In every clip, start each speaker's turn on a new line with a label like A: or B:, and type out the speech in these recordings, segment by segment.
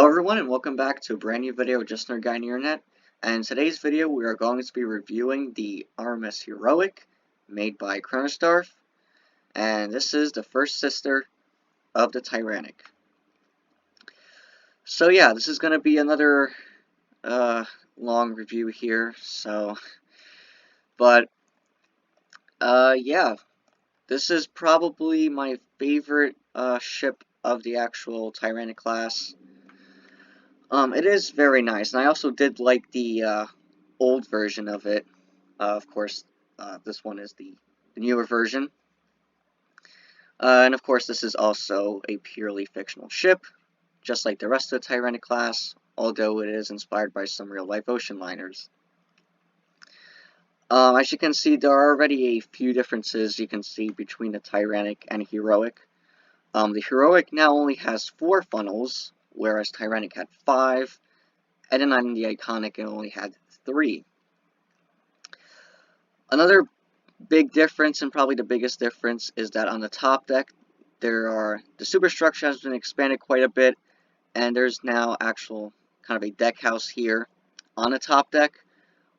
A: everyone, and welcome back to a brand new video of Just Another Guy on the Internet. And in today's video we are going to be reviewing the RMS Heroic made by CronosDarth, and this is the first sister of the Tyrannic. So yeah, this is going to be another long review here, yeah, this is probably my favorite ship of the actual Tyrannic class. It is very nice, and I also did like the old version of it. Of course, this one is the newer version. And of course, this is also a purely fictional ship, just like the rest of the Tyrannic class, although it is inspired by some real-life ocean liners. As you can see, there are already a few differences you can see between the Tyrannic and Heroic. The Heroic now only has 4 funnels, whereas Tyrannic had 5, and then on the Iconic it only had 3. Another big difference, and probably the biggest difference, is that on the top deck, the superstructure has been expanded quite a bit, and there's now actual kind of a deck house here on the top deck,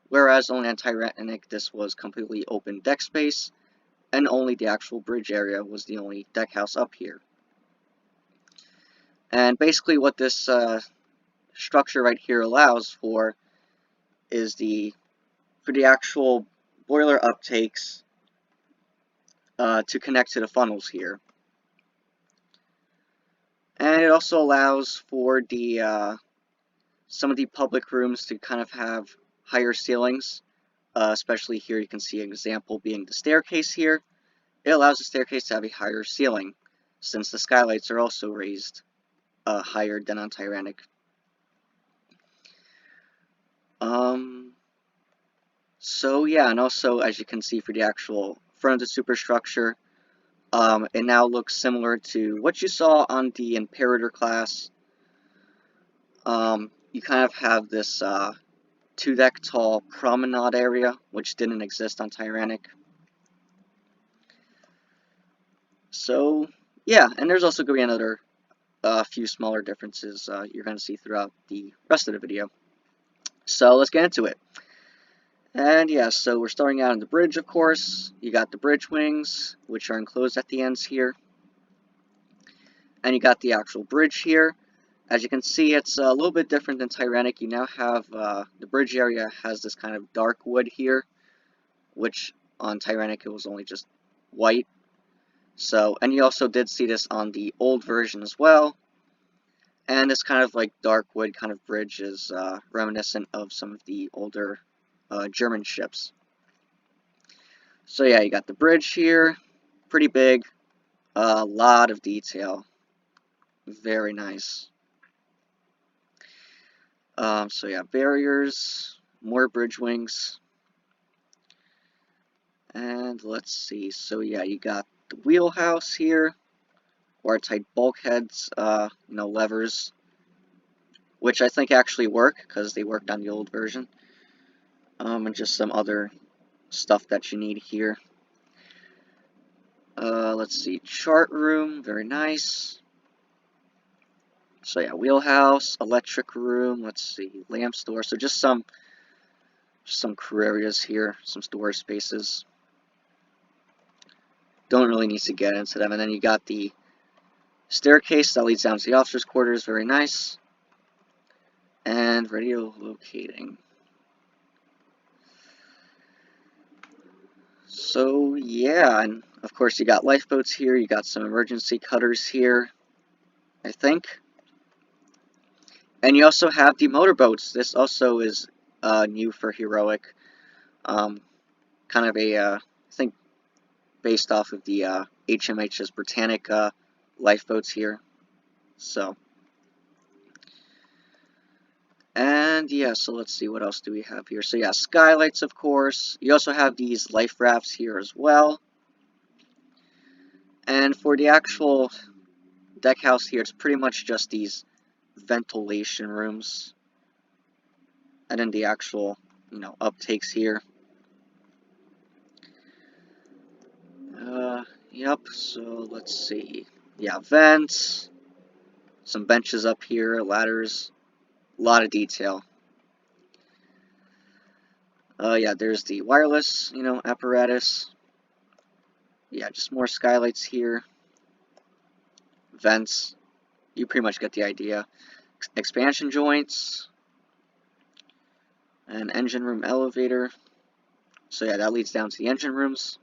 A: whereas only on Tyrannic this was completely open deck space, and only the actual bridge area was the only deck house up here. And basically what this structure right here allows for is for the actual boiler uptakes to connect to the funnels here. And it also allows for some of the public rooms to kind of have higher ceilings, especially here you can see an example being the staircase here. It allows the staircase to have a higher ceiling, since the skylights are also raised higher than on Tyrannic. So yeah, and also as you can see for the actual front of the superstructure, it now looks similar to what you saw on the Imperator class. You kind of have this 2-deck tall promenade area, which didn't exist on Tyrannic. So yeah, and there's also going to be another few smaller differences you're going to see throughout the rest of the video. So let's get into it. And yeah, so we're starting out on the bridge, of course. You got the bridge wings, which are enclosed at the ends here. And you got the actual bridge here. As you can see, it's a little bit different than Tyrannic. You now have, the bridge area has this kind of dark wood here, which on Tyrannic it was only just white. So, and you also did see this on the old version as well. And this kind of like dark wood kind of bridge is reminiscent of some of the older German ships. So yeah, you got the bridge here, pretty big, a lot of detail, very nice. So yeah, barriers, more bridge wings, and let's see. So yeah, you got the wheelhouse here, watertight bulkheads, levers, which I think actually work because they worked on the old version. And just some other stuff that you need here. Let's see, chart room, very nice. So yeah, wheelhouse, electric room, let's see, lamp store. So just some crew areas here, some storage spaces. Don't really need to get into them. And then you got the staircase that leads down to the officers' quarters, very nice. And radio locating. So yeah, and of course you got lifeboats here, you got some emergency cutters here, I think. And you also have the motorboats. This also is new for Heroic. Kind of I think based off of the HMH's Britannic lifeboats here. So. And yeah, so let's see, what else do we have here? So yeah, skylights, of course. You also have these life rafts here as well. And for the actual deck house here, it's pretty much just these ventilation rooms. And then the actual, uptakes here. Yep, so let's see. Yeah, vents. Some benches up here, ladders, a lot of detail. Yeah, there's the wireless, apparatus. Yeah, just more skylights here. Vents. You pretty much get the idea. Expansion joints. An engine room elevator. So yeah, that leads down to the engine rooms.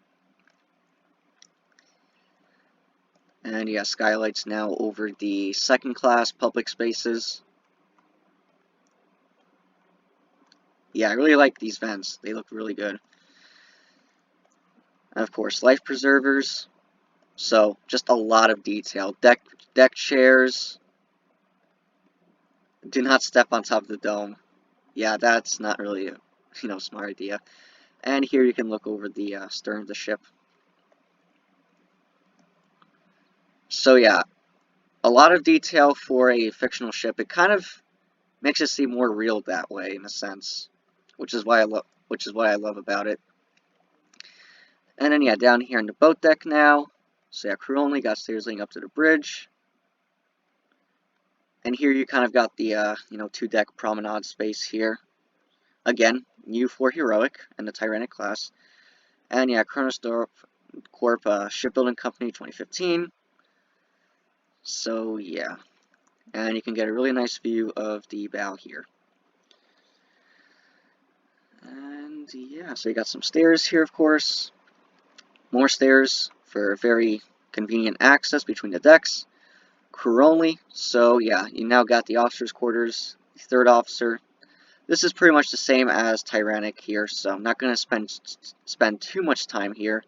A: And yeah, skylights now over the second class public spaces. Yeah, I really like these vents. They look really good. And of course, life preservers. So just a lot of detail. Deck chairs. Do not step on top of the dome. Yeah, that's not really a smart idea. And here you can look over the stern of the ship. So yeah, a lot of detail for a fictional ship. It kind of makes it seem more real that way, in a sense, which is what I love about it. And then yeah, down here on the boat deck now. So yeah, crew only, got stairs leading up to the bridge. And here you kind of got the 2-deck promenade space here. Again, new for Heroic and the Tyrannic class. And yeah, CronosDarth Corp. Shipbuilding Company 2015. So yeah, and you can get a really nice view of the bow here. And yeah, so you got some stairs here, of course. More stairs for very convenient access between the decks. Crew only. So yeah, you now got the officer's quarters, the third officer. This is pretty much the same as Tyrannic here, so I'm not going to spend too much time here.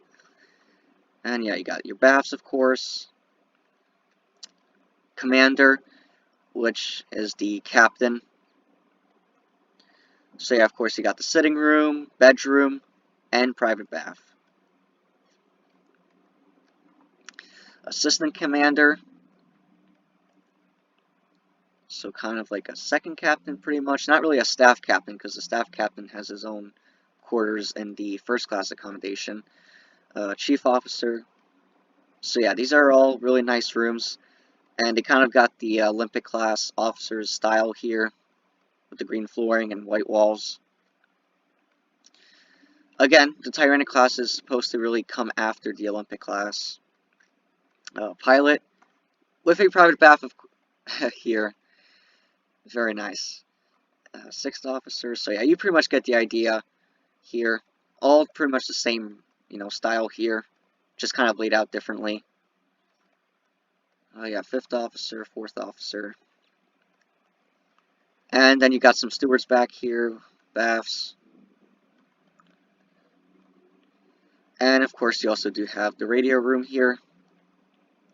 A: And yeah, you got your baths, of course. Commander, which is the captain. So yeah, of course, you got the sitting room, bedroom, and private bath. Assistant commander. So kind of like a second captain, pretty much. Not really a staff captain, because the staff captain has his own quarters in the first class accommodation. Chief officer. So yeah, these are all really nice rooms. And they kind of got the Olympic class officers style here, with the green flooring and white walls. Again, the Tyrannic class is supposed to really come after the Olympic class. Pilot, with a private bath of here. Very nice. Sixth officer, so yeah, you pretty much get the idea here. All pretty much the same, style here, just kind of laid out differently. Yeah, fifth officer, fourth officer. And then you got some stewards back here, baths. And of course, you also do have the radio room here,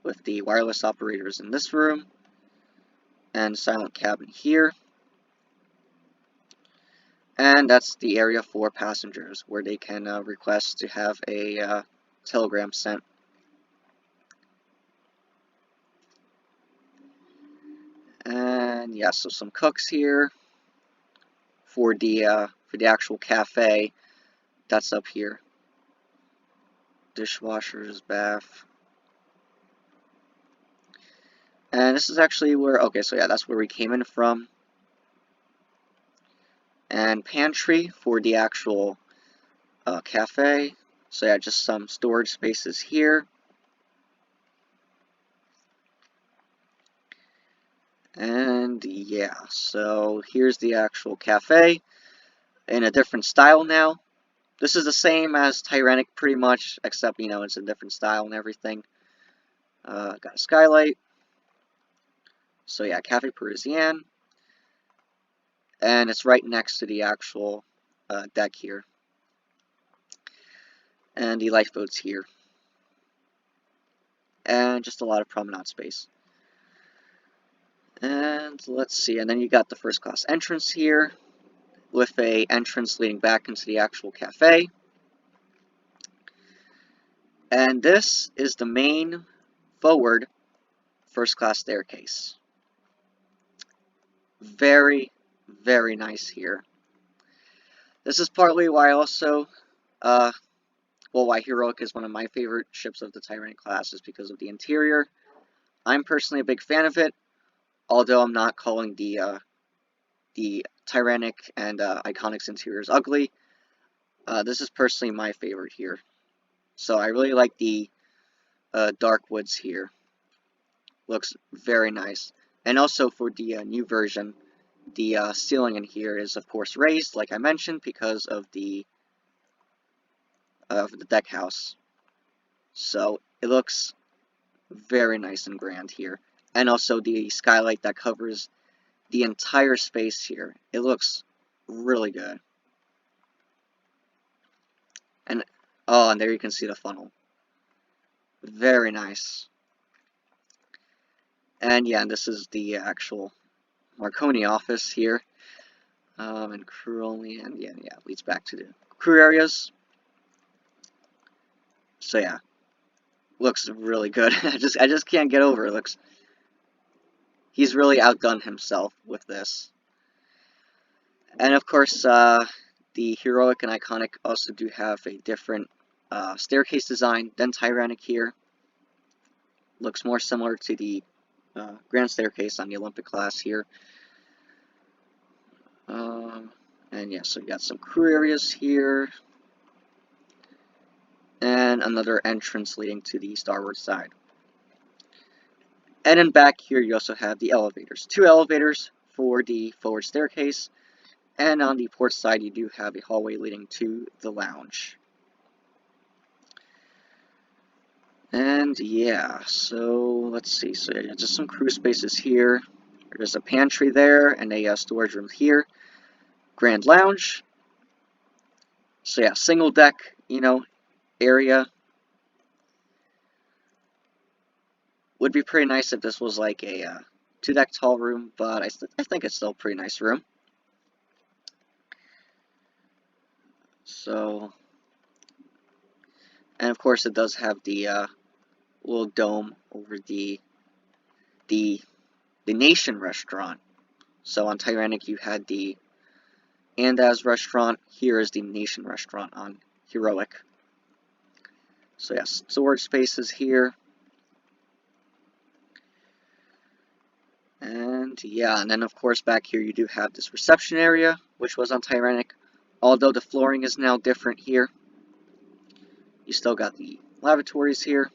A: with the wireless operators in this room, and silent cabin here. And that's the area for passengers, where they can request to have a telegram sent. And yeah, so some cooks here for the actual cafe. That's up here. Dishwashers, bath. And this is actually where, okay, so yeah, that's where we came in from. And pantry for the actual cafe. So yeah, just some storage spaces here. And yeah, so here's the actual cafe in a different style now. This is the same as Tyrannic pretty much, except, it's a different style and everything. Got a skylight. So yeah, Cafe Parisienne. And it's right next to the actual deck here. And the lifeboats here. And just a lot of promenade space. And let's see, and then you got the first class entrance here, with a entrance leading back into the actual cafe. And this is the main forward first class staircase. Very, very nice here. This is partly why also, why Heroic is one of my favorite ships of the Tyrannic class, is because of the interior. I'm personally a big fan of it. Although I'm not calling the Tyrannic and Iconics interiors ugly, this is personally my favorite here. So I really like the dark woods here. Looks very nice. And also for the new version, the ceiling in here is of course raised, like I mentioned, because of the deck house. So it looks very nice and grand here. And also the skylight that covers the entire space here. It looks really good. And oh, and there you can see the funnel. Very nice. And yeah, this is the actual Marconi office here. And crew only, and yeah, leads back to the crew areas. So yeah, looks really good. I just can't get over it. He's really outdone himself with this. And of course, the Heroic and Iconic also do have a different staircase design than Tyrannic here. Looks more similar to the Grand Staircase on the Olympic class here. And yeah, so we got some crew areas here. And another entrance leading to the starboard side. And then back here you also have the elevators. 2 elevators for the forward staircase. And on the port side you do have a hallway leading to the lounge. And yeah, so let's see. So yeah, just some crew spaces here. There's a pantry there and a storage room here. Grand lounge. So yeah, single deck, area. Would be pretty nice if this was like a 2-deck tall room, but I think it's still a pretty nice room. So, and of course it does have the little dome over the Nation restaurant. So on Tyrannic you had the Andaz restaurant. Here is the Nation restaurant on Heroic. So yes, storage spaces here. And yeah, and then of course back here you do have this reception area, which was on Tyrannic. Although the flooring is now different here. You still got the lavatories here.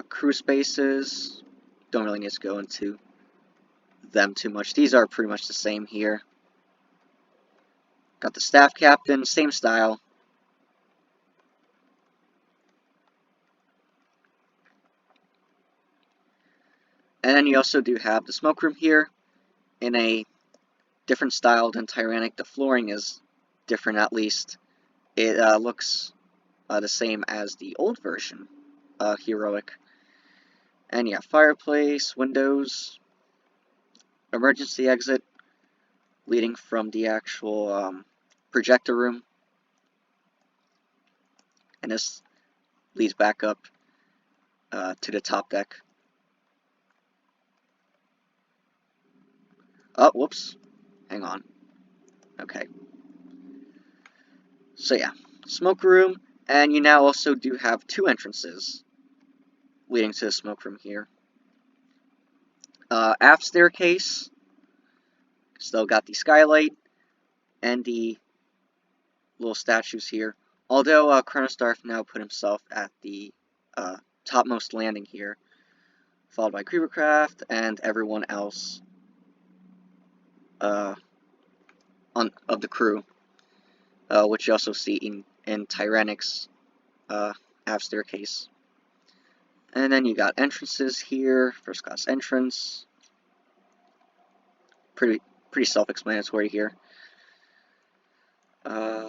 A: Crew spaces. Don't really need to go into them too much. These are pretty much the same here. Got the staff captain, same style. And then you also do have the smoke room here in a different style than Tyrannic. The flooring is different at least. It looks the same as the old version, Heroic. And yeah, fireplace, windows, emergency exit leading from the actual projector room. And this leads back up to the top deck. Oh, whoops. Hang on. Okay. So yeah, smoke room, and you now also do have 2 entrances leading to the smoke room here. Aft staircase, still got the skylight, and the little statues here. Although CronosDarth now put himself at the topmost landing here, followed by Creepercraft and everyone else of the crew, which you also see in Tyrannic's aft staircase. And then you got entrances here, first class entrance. Pretty self-explanatory here.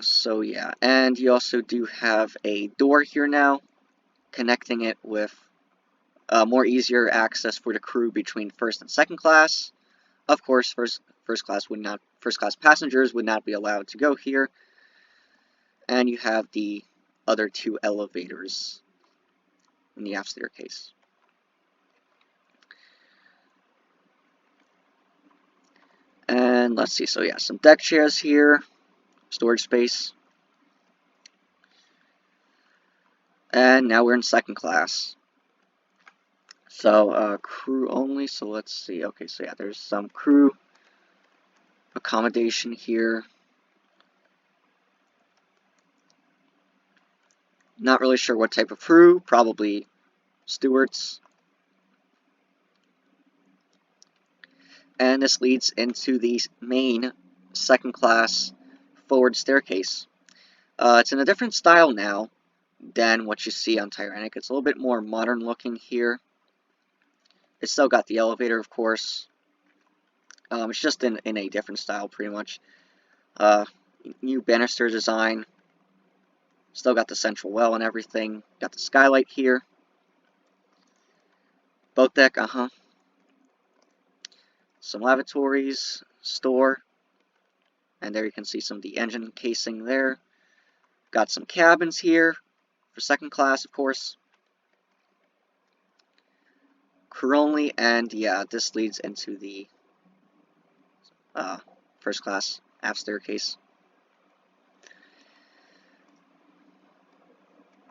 A: So yeah, and you also do have a door here now, connecting it with more easier access for the crew between first and second class. Of course, first class passengers would not be allowed to go here. And you have the other 2 elevators in the aft staircase. And let's see, so yeah, some deck chairs here, storage space. And now we're in second class. So, crew only, so let's see. Okay, so yeah, there's some crew accommodation here. Not really sure what type of crew, probably stewards. And this leads into the main second class forward staircase. It's in a different style now than what you see on Tyrannic. It's a little bit more modern looking here. It's still got the elevator, of course. It's just in a different style, pretty much. New banister design. Still got the central well and everything. Got the skylight here. Boat deck, Some lavatories, store. And there you can see some of the engine casing there. Got some cabins here for second class, of course. Crew only, and yeah, this leads into the first class aft staircase.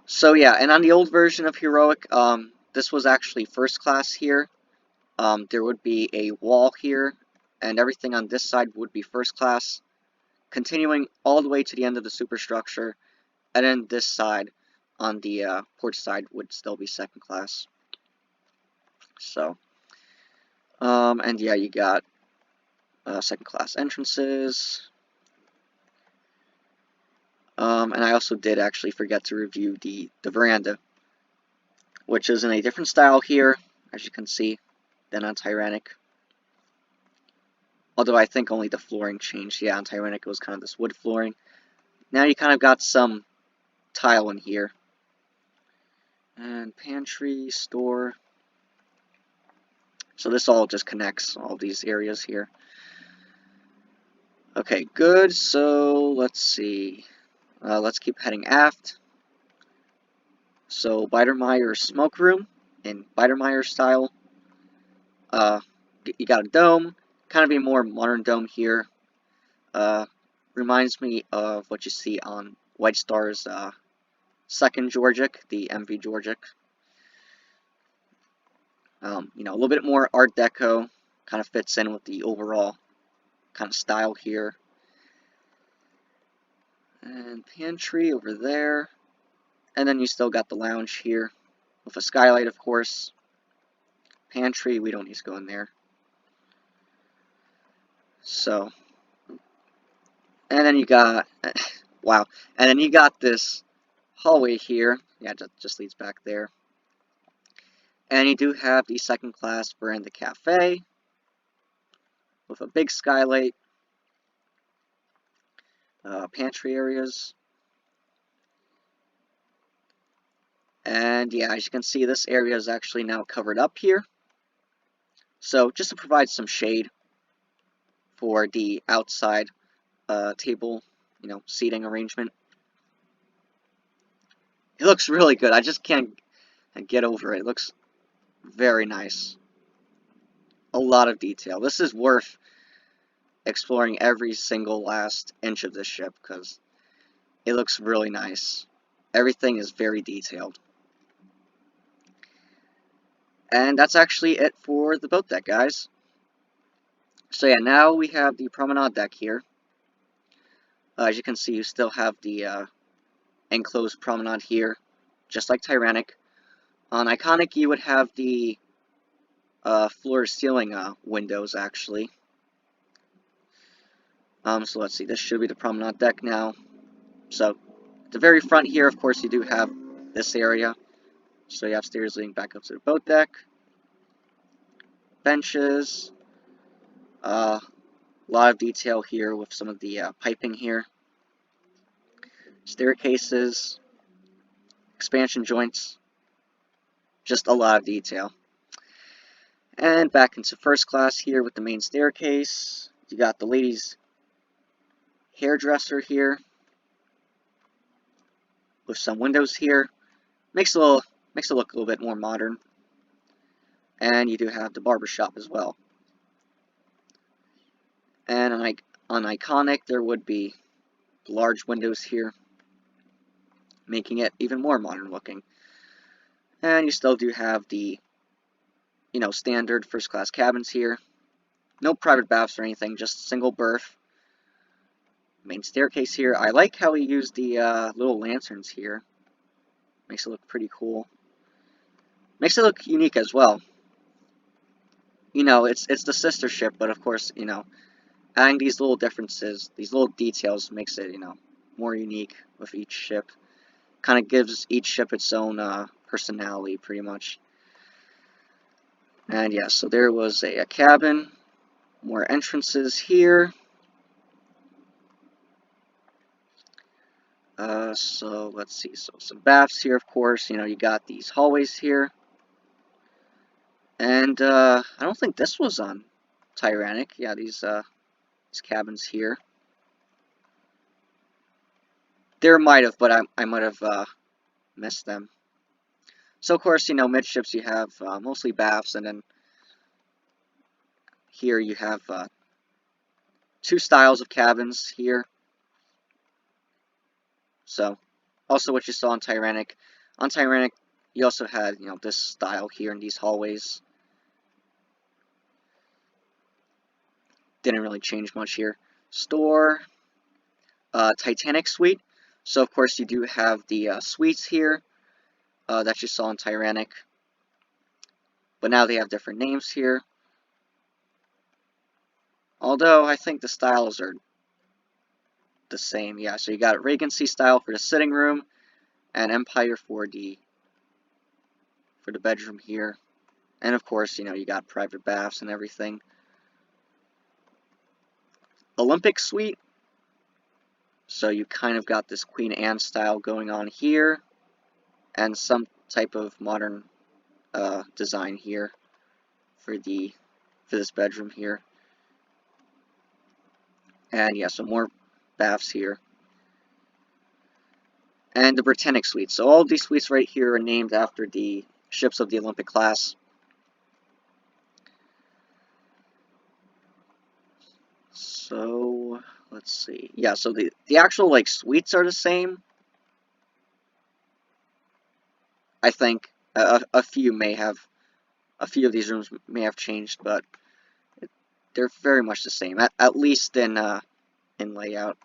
A: So yeah, and on the old version of Heroic, this was actually first class here. There would be a wall here, and everything on this side would be first class, continuing all the way to the end of the superstructure, and then this side, on the port side, would still be second class. So, and yeah, you got second class entrances. And I also did actually forget to review the veranda, which is in a different style here, as you can see, than on Tyrannic. Although I think only the flooring changed. Yeah, on Tyrannic it was kind of this wood flooring. Now you kind of got some tile in here. And pantry, store. So this all just connects all these areas here. Okay, good. So let's see. Let's keep heading aft. So Biedermeier smoke room in Biedermeier style. You got a dome, kind of a more modern dome here. Reminds me of what you see on White Star's second Georgic, the MV Georgic. You know, a little bit more Art Deco, kind of fits in with the overall kind of style here. And pantry over there. And then you still got the lounge here, with a skylight, of course. Pantry, we don't need to go in there. So, and then you got, wow, and then you got this hallway here. Yeah, just leads back there. And you do have the second class veranda cafe with a big skylight, pantry areas. And yeah, as you can see, this area is actually now covered up here. So just to provide some shade for the outside table, you know, seating arrangement. It looks really good. I just can't get over it. It looks very nice. A lot of detail. This is worth exploring every single last inch of this ship because it looks really nice. Everything is very detailed. And that's actually it for the boat deck, guys. So yeah, now we have the Promenade deck here. As you can see, you still have the enclosed Promenade here, just like Tyrannic. On Iconic, you would have the floor-ceiling windows, actually. So let's see, this should be the Promenade deck now. So, at the very front here, of course, you do have this area. So you have stairs leading back up to the boat deck. Benches. A lot of detail here with some of the piping here. Staircases. Expansion joints. Just a lot of detail. And back into first class here with the main staircase. You got the ladies' hairdresser here. With some windows here. Makes it look a little bit more modern. And you do have the barbershop as well. And on Iconic, there would be large windows here, making it even more modern looking. And you still do have the you know, standard first class cabins here. No private baths or anything, just single berth. Main staircase here. I like how he used the little lanterns here. Makes it look pretty cool. Makes it look unique as well. You know, it's the sister ship, but of course, you know, adding these little differences, these little details makes it, you know, more unique with each ship. Kind of gives each ship its own personality, pretty much. And yeah, so there was a cabin. More entrances here. So let's see. So some baths here, of course. You know, you got these hallways here. And I don't think this was on Tyrannic. Yeah, these cabins here. There might have, but I might have missed them. So of course, you know, midships you have mostly baths, and then here you have two styles of cabins here. So, also what you saw on Tyrannic. On Tyrannic, you also had, you know, this style here in these hallways. Didn't really change much here. Store, Titanic suite. So of course you do have the suites here that you saw in Tyrannic, but now they have different names here. Although I think the styles are the same. Yeah, so you got Regency style for the sitting room, and Empire for the bedroom here. And of course, you know, you got private baths and everything. Olympic suite. So you kind of got this Queen Anne style going on here, and some type of modern design here for this bedroom here. And yeah, some more baths here. And the Britannic suite. So all of these suites right here are named after the ships of the Olympic class. So let's see. Yeah, so the actual like suites are the same. I think a few of these rooms may have changed, but they're very much the same, at least in layout.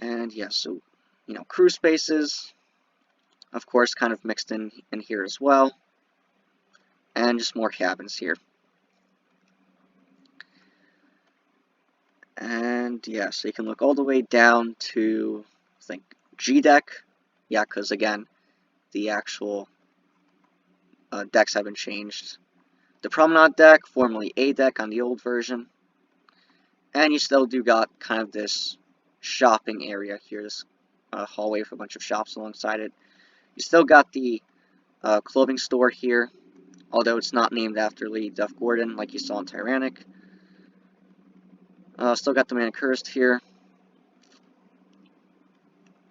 A: And yeah, so you know, crew spaces, of course, kind of mixed in here as well, and just more cabins here. And yeah, so you can look all the way down to, I think, G deck. Yeah, because again, the actual decks have been changed. The Promenade deck, formerly A deck on the old version. And you still do got kind of this shopping area here, this hallway with a bunch of shops alongside it. You still got the clothing store here, although it's not named after Lady Duff Gordon like you saw in Tyrannic. Still got the manicurist here.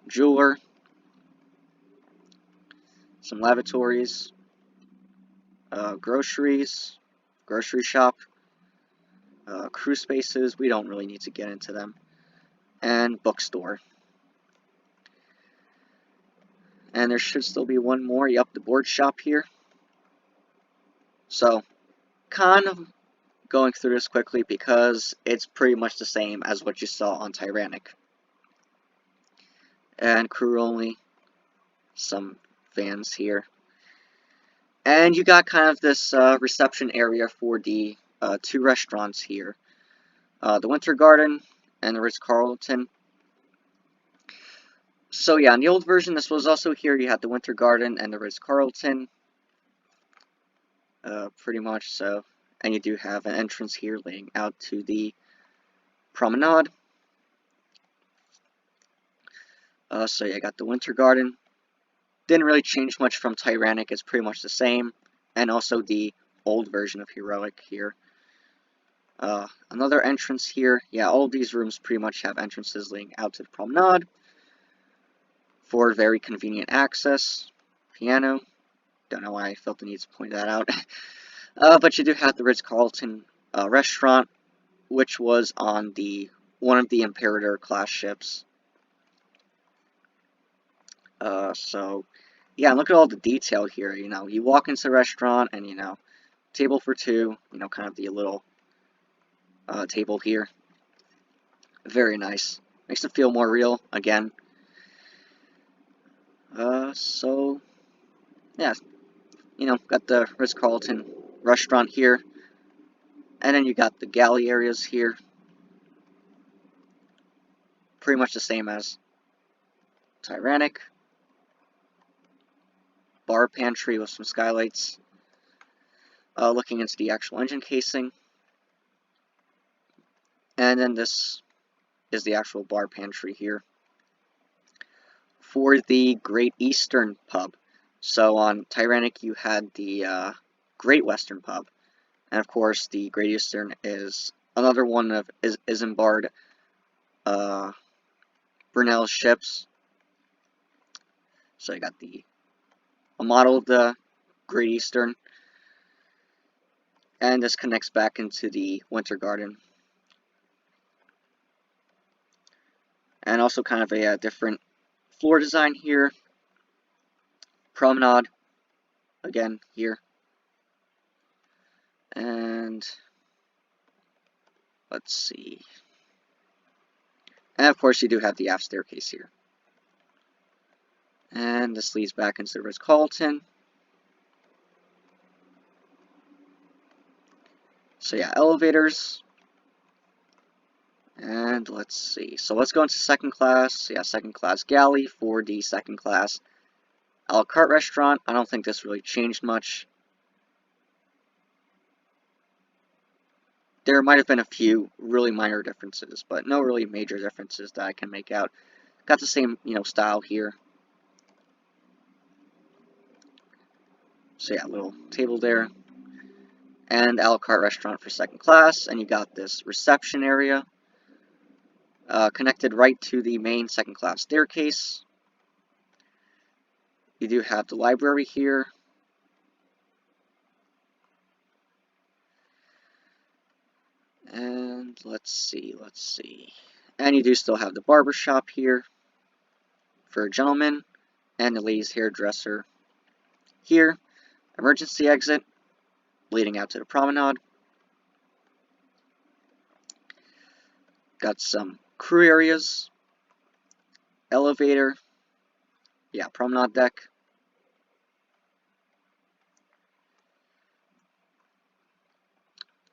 A: Jeweler. Some lavatories. Groceries. Grocery shop. Crew spaces. We don't really need to get into them. And bookstore. And there should still be one more. Yep, the board shop here. So, kind of going through this quickly because it's pretty much the same as what you saw on Tyrannic. And crew only. Some fans here. And you got kind of this reception area for the two restaurants here. The Winter Garden and the Ritz-Carlton. So yeah, in the old version, this was also here. You had the Winter Garden and the Ritz-Carlton. Pretty much so. And you do have an entrance here leading out to the Promenade. So yeah, I got the Winter Garden. Didn't really change much from Tyrannic. It's pretty much the same. And also the old version of Heroic here. Another entrance here. Yeah, all of these rooms pretty much have entrances leading out to the Promenade for very convenient access. Piano. Don't know why I felt the need to point that out. But you do have the Ritz-Carlton restaurant, which was on one of the Imperator class ships. So yeah, look at all the detail here. You know, you walk into the restaurant and, you know, table for two, you know, kind of the little table here. Very nice. Makes it feel more real again. So, yeah, you know, got the Ritz-Carlton restaurant here. And then you got the galley areas here. Pretty much the same as Tyrannic. Bar pantry with some skylights. Looking into the actual engine casing. And then this is the actual bar pantry here for the Great Eastern pub. So on Tyrannic you had the Great Western pub. And of course the Great Eastern is another one of Isambard Brunel's ships. So you got a model of the Great Eastern. And this connects back into the Winter Garden. And also kind of a different floor design here. Promenade, again, here. And let's see. And of course you do have the aft staircase here. And this leads back into the Ritz-Carlton. So yeah, elevators. And let's see. So let's go into second class. Yeah, second class galley for the second class a la carte restaurant. I don't think this really changed much. There might have been a few really minor differences, but no really major differences that I can make out. Got the same, you know, style here. So yeah, little table there. And a la carte restaurant for second class. And you got this reception area. Connected right to the main second class staircase. You do have the library here. And let's see. And you do still have the barber shop here for a gentleman, and the ladies' hairdresser here. Emergency exit leading out to the promenade. Got some crew areas, elevator, yeah, promenade deck.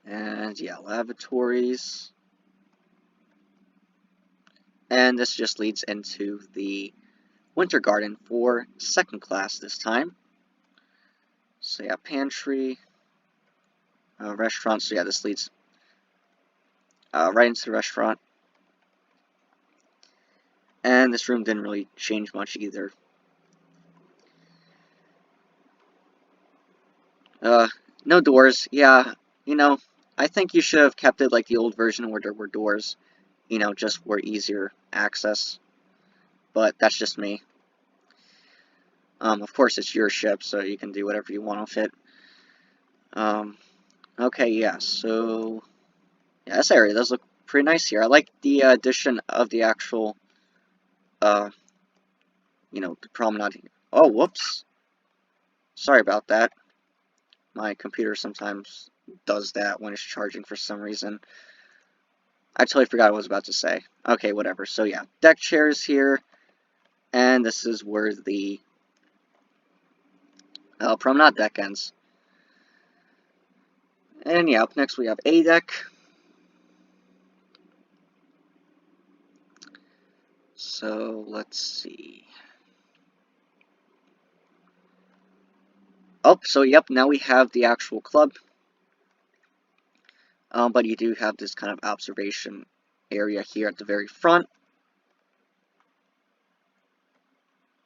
A: And yeah, lavatories. And this just leads into the Winter Garden for second class this time. So yeah, pantry, restaurant. So yeah, this leads right into the restaurant. And this room didn't really change much either. No doors. Yeah, you know, I think you should have kept it like the old version where there were doors, you know, just for easier access. But that's just me. Of course, it's your ship, so you can do whatever you want with it. Okay, yeah, so yeah, this area does look pretty nice here. I like the addition of the actual, you know, the promenade. Oh, whoops. Sorry about that. My computer sometimes does that when it's charging for some reason. I totally forgot what I was about to say. Okay, whatever. So yeah, deck chairs here. And this is where the promenade deck ends. And yeah, up next we have A deck. So let's see. Oh, so yep, now we have the actual club. But you do have this kind of observation area here at the very front.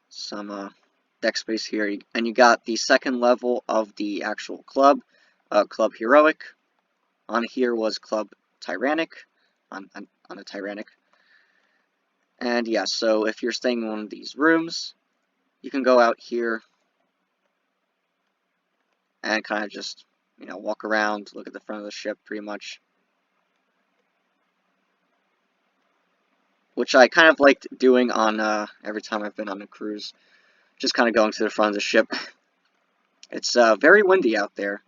A: Some deck space here, and you got the second level of the actual club, Club Heroic. On here was Club Tyrannic, on a Tyrannic. And yeah, so if you're staying in one of these rooms, you can go out here and kind of just, you know, walk around, look at the front of the ship pretty much. Which I kind of liked doing on every time I've been on a cruise. Just kind of going to the front of the ship. It's very windy out there.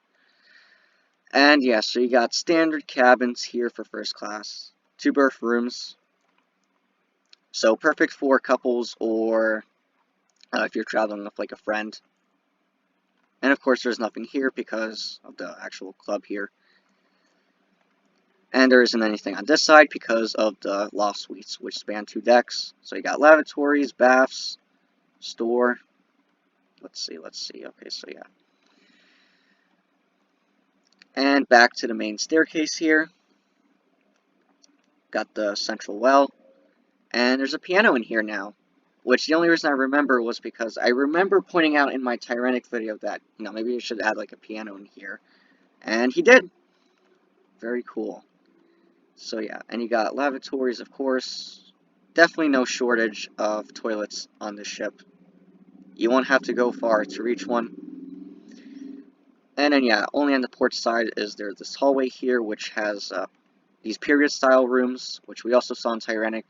A: And yeah, so you got standard cabins here for first class. 2 berth rooms. So perfect for couples or if you're traveling with like a friend. And of course there's nothing here because of the actual club here. And there isn't anything on this side because of the loft suites, which span 2 decks. So you got lavatories, baths, store. Let's see. Okay, so yeah. And back to the main staircase here. Got the central well. And there's a piano in here now. Which the only reason I remember was because I remember pointing out in my Tyrannic video that, maybe you should add like a piano in here. And he did. Very cool. So yeah, and you got lavatories, of course. Definitely no shortage of toilets on this ship. You won't have to go far to reach one. And then yeah, only on the port side is there this hallway here, which has these period-style rooms, which we also saw in Tyrannic,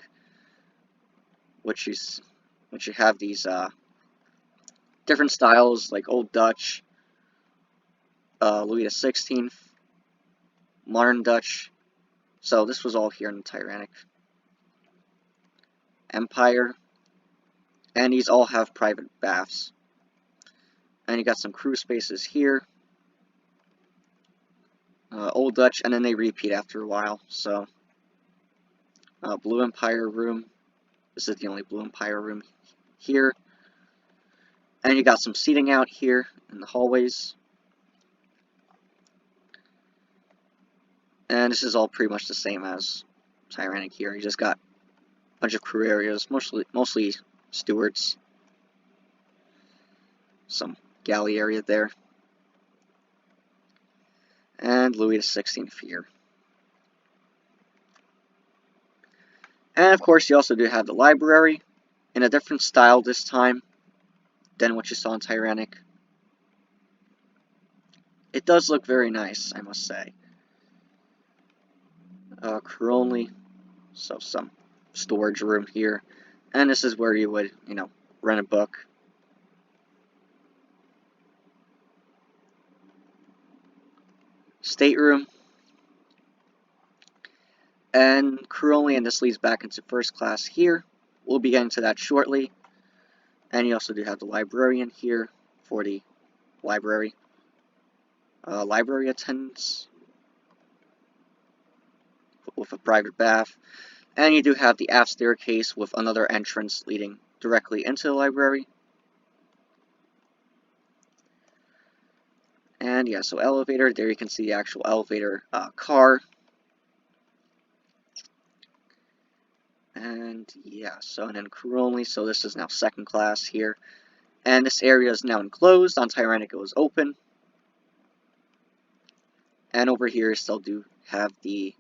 A: which you have these different styles like Old Dutch, Louis XVI, Modern Dutch. So this was all here in the Tyrannic. Empire, and these all have private baths. And you got some crew spaces here. Old Dutch, and then they repeat after a while. So, Blue Empire room. This is the only Blue Empire room here. And you got some seating out here in the hallways. And this is all pretty much the same as Tyrannic here. You just got a bunch of crew areas, mostly stewards. Some galley area there. And Louis XVI here. And of course you also do have the library in a different style this time than what you saw in Tyrannic. It does look very nice, I must say. Crew only, so some storage room here. And this is where you would, rent a book. Stateroom. And crew only, and this leads back into first class here. We'll be getting to that shortly. And you also do have the librarian here for the library. Library attendants with a private bath. And you do have the aft staircase with another entrance leading directly into the library. And yeah, so elevator, there you can see the actual elevator car. And yeah, and then crew only, so this is now second class here. And this area is now enclosed. On Tyrannic it was open. And over here still do have the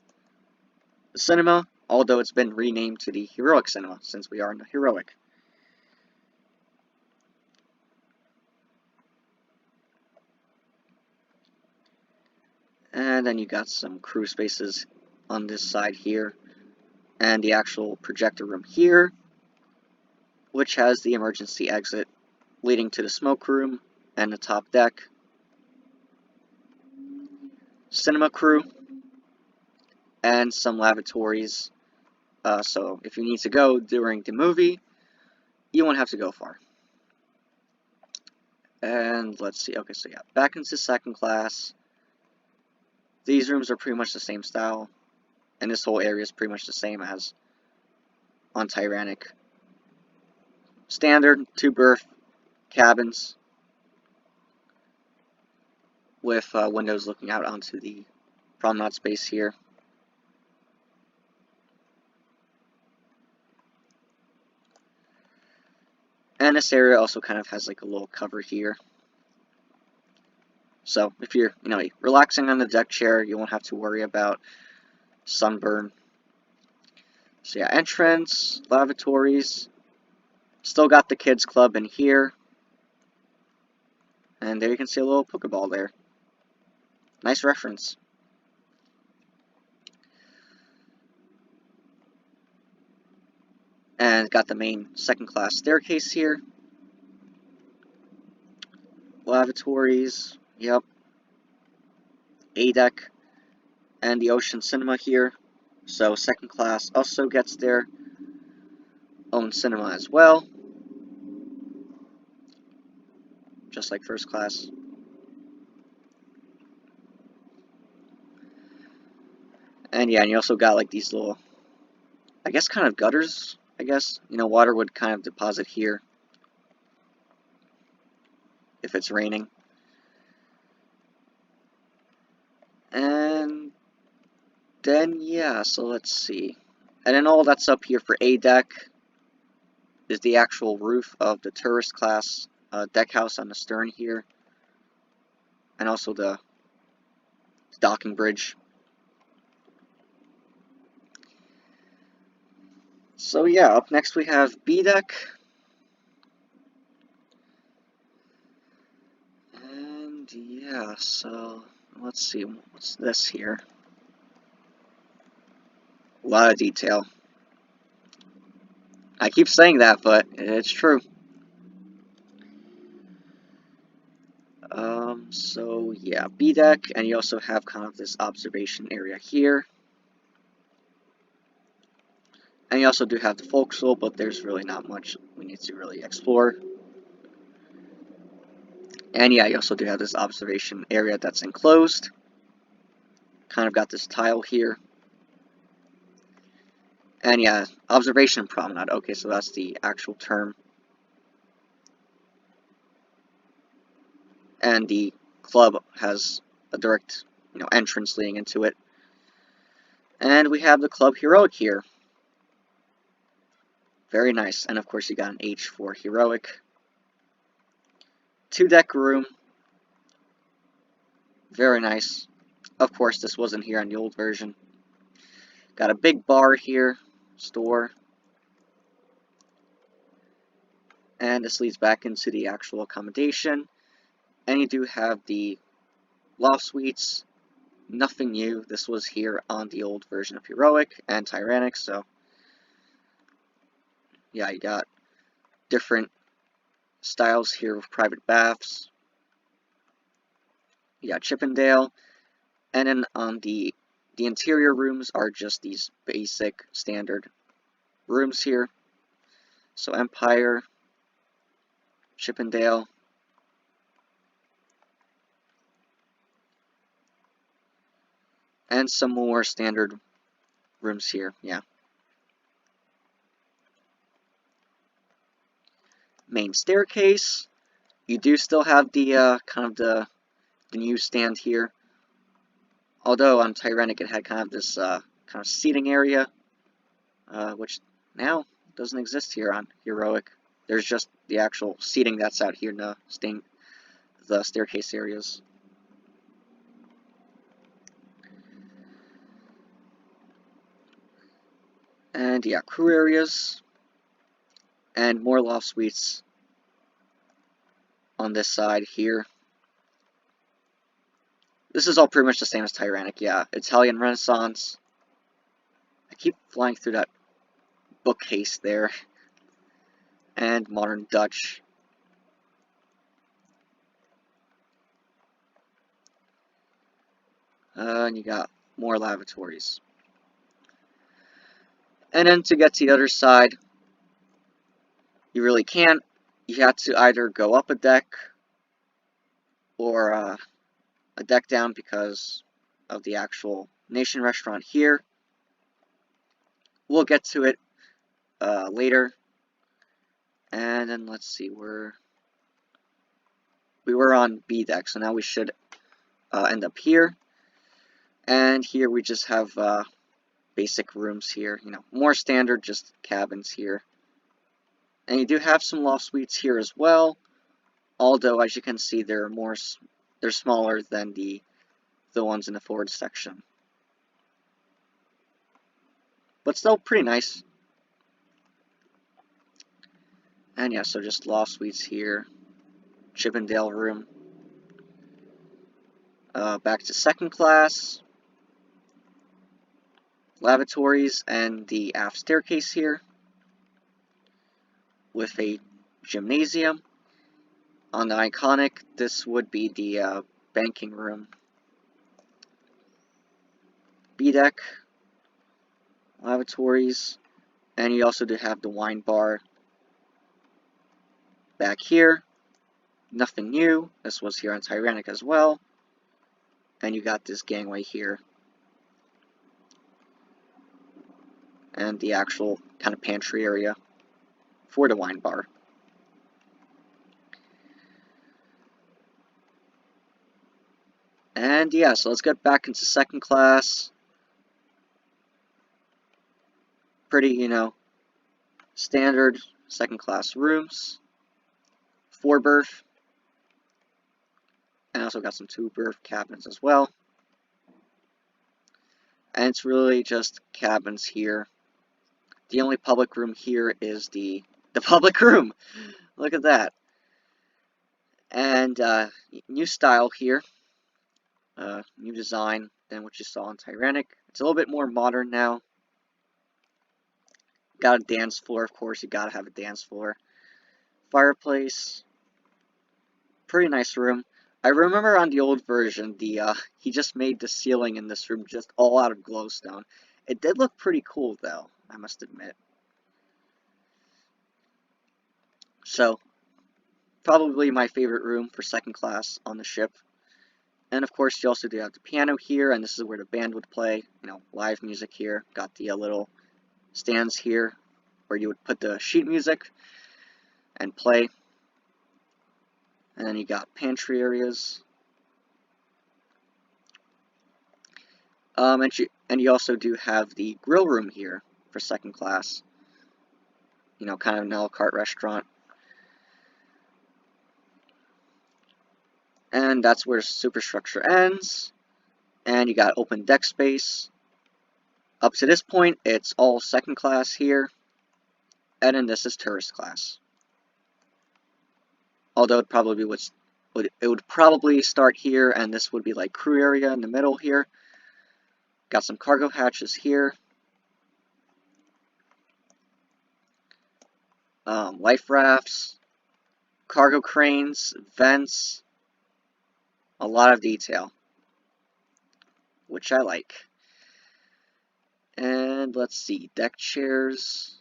A: cinema, although it's been renamed to the Heroic Cinema since we are in the Heroic. And then you got some crew spaces on this side here. And the actual projector room here, which has the emergency exit leading to the smoke room and the top deck. Cinema crew, and some lavatories. So if you need to go during the movie, you won't have to go far. And let's see, okay, so yeah, back into second class. These rooms are pretty much the same style, and this whole area is pretty much the same as on Tyrannic. Standard 2 berth cabins with windows looking out onto the promenade space here. And this area also kind of has like a little cover here. So if you're, relaxing on the deck chair, you won't have to worry about sunburn. So yeah, entrance, lavatories. Still got the kids club in here. And there you can see a little Pokeball there. Nice reference. And got the main second class staircase here. lavatories, yep, A deck, and the ocean cinema here. So second class also gets their own cinema as well, just like first class. And yeah, and you also got like these little, I guess, kind of gutters, I guess. You know, water would kind of deposit here if it's raining. And then, yeah, so let's see. And then all that's up here for A deck is the actual roof of the tourist class deck house on the stern here. And also the docking bridge. So yeah, up next we have B deck. And yeah, so let's see, what's this here? A lot of detail. I keep saying that, but it's true. So yeah, B deck, and you also have kind of this observation area here. And you also do have the forecastle, but there's really not much we need to really explore. And yeah, you also do have this observation area that's enclosed. Kind of got this tile here. And yeah, observation promenade. Okay, so that's the actual term. And the club has a direct, entrance leading into it. And we have the Club Heroic here. Very nice. And of course you got an H for Heroic. 2-deck room. Very nice. Of course this wasn't here on the old version. Got a big bar here. Store. And this leads back into the actual accommodation. And you do have the loft suites. Nothing new. This was here on the old version of Heroic and Tyrannic, so yeah, you got different styles here with private baths. You got Chippendale, and then on the interior rooms are just these basic standard rooms here. So Empire, Chippendale, and some more standard rooms here, yeah. Main staircase. You do still have the kind of the newsstand here. Although on Tyrannic it had kind of this kind of seating area, which now doesn't exist here on Heroic. There's just the actual seating that's out here in the staircase areas. And yeah, crew areas. And more loft suites on this side here. This is all pretty much the same as Tyrannic, yeah. Italian Renaissance. I keep flying through that bookcase there. And modern Dutch. And you got more lavatories. And then to get to the other side, you really can't. You have to either go up a deck or a deck down because of the actual Nation restaurant here. We'll get to it later. And then let's see, we were on B deck, so now we should end up here. And here we just have basic rooms here, more standard, just cabins here. And you do have some loft suites here as well, although as you can see they're smaller than the ones in the forward section. But still pretty nice. And yeah, so just loft suites here. Chippendale room. Back to second class. Lavatories and the aft staircase here. With a gymnasium. On the Iconic, this would be the banking room. B-deck, lavatories, and you also do have the wine bar back here. Nothing new. This was here on Tyrannic as well. And you got this gangway here. And the actual kind of pantry area for the wine bar. And yeah, so let's get back into second class. Pretty, standard second class rooms. 4-berth. And also got some 2-berth cabins as well. And it's really just cabins here. The only public room here is the public room. Look at that. And new style here. New design than what you saw on Tyrannic. It's a little bit more modern now. Got a dance floor, of course. You gotta have a dance floor. Fireplace. Pretty nice room. I remember on the old version, he just made the ceiling in this room just all out of glowstone. It did look pretty cool, though, I must admit. So, probably my favorite room for second class on the ship. And of course, you also do have the piano here, and this is where the band would play. Live music here. Got the little stands here where you would put the sheet music and play. And then you got pantry areas. And you also do have the grill room here for second class. Kind of an a la carte restaurant. And that's where superstructure ends. And you got open deck space. Up to this point, it's all second class here. And then this is tourist class. Although it would probably start here, and this would be like crew area in the middle here. Got some cargo hatches here. Life rafts, cargo cranes, vents. A lot of detail, which I like. And let's see, deck chairs.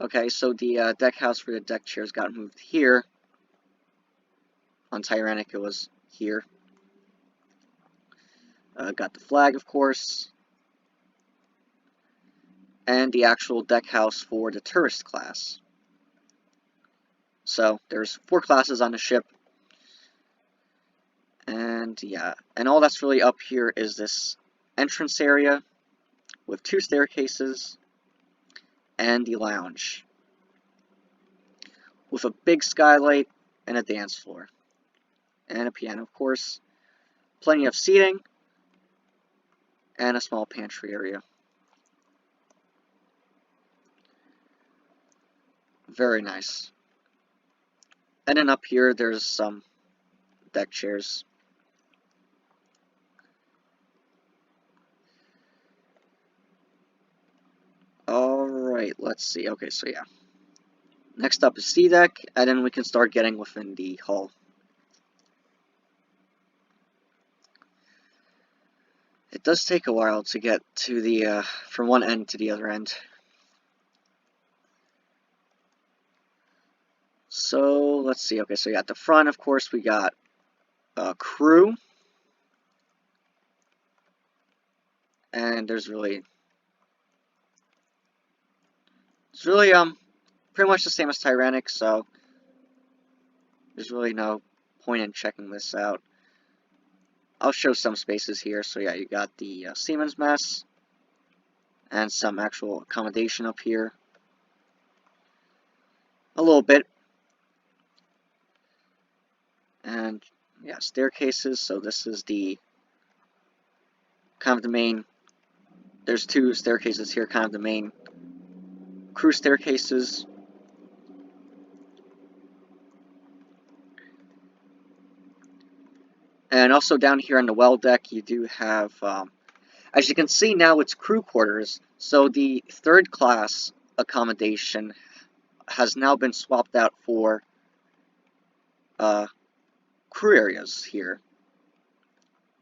A: Okay, so the deck house for the deck chairs got moved here. On Tyrannic, it was here. Got the flag, of course. And the actual deck house for the tourist class. So, there's 4 classes on the ship. And yeah, and all that's really up here is this entrance area with 2 staircases and the lounge with a big skylight and a dance floor and a piano, of course. Plenty of seating and a small pantry area. Very nice. And then up here there's some deck chairs. Alright, let's see. Okay, so yeah. Next up is C deck, and then we can start getting within the hull. It does take a while to get to the, from one end to the other end. So, let's see. Okay, so at the front, of course, we got crew. And it's really, pretty much the same as Tyrannic, so there's really no point in checking this out. I'll show some spaces here. So yeah, you got the Seaman's Mess and some actual accommodation up here. A little bit. And yeah, staircases. So this is the kind of the main. There's 2 staircases here, kind of the main crew staircases. And also down here on the well deck, you do have, as you can see now, it's crew quarters. So the 3rd class accommodation has now been swapped out for crew areas here.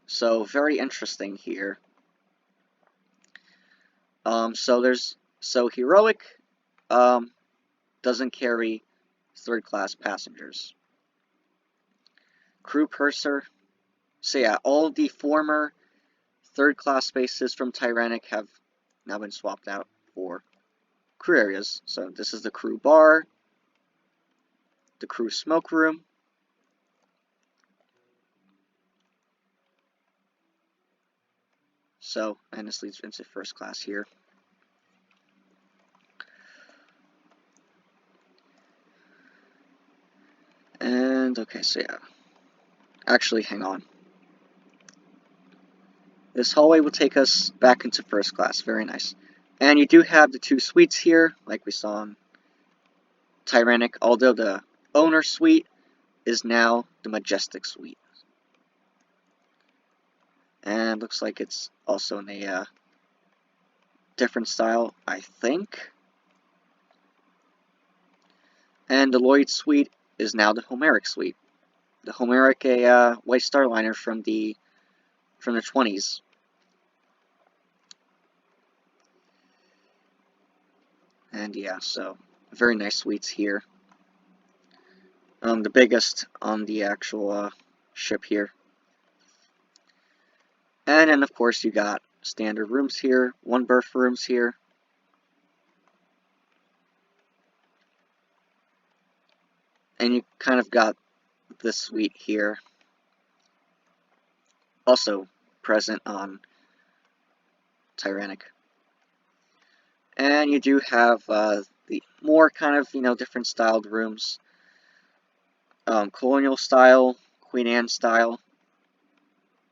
A: So very interesting here. So Heroic doesn't carry third-class passengers. Crew purser. So yeah, all the former third-class spaces from Tyrannic have now been swapped out for crew areas. So this is the crew bar, the crew smoke room, and this leads into first class here. And okay, so yeah. Actually, hang on. This hallway will take us back into first class. Very nice. And you do have the 2 suites here, like we saw in Tyrannic, although the owner suite is now the Majestic suite. And looks like it's also in a different style, I think. And the Lloyd suite is now the Homeric suite. The Homeric, a White Star liner from the 20s. And yeah, so very nice suites here. The biggest on the actual ship here. And then of course you got standard rooms here, 1 berth rooms here. And you kind of got this suite here, also present on Tyrannic. And you do have the more kind of, different styled rooms. Colonial style, Queen Anne style.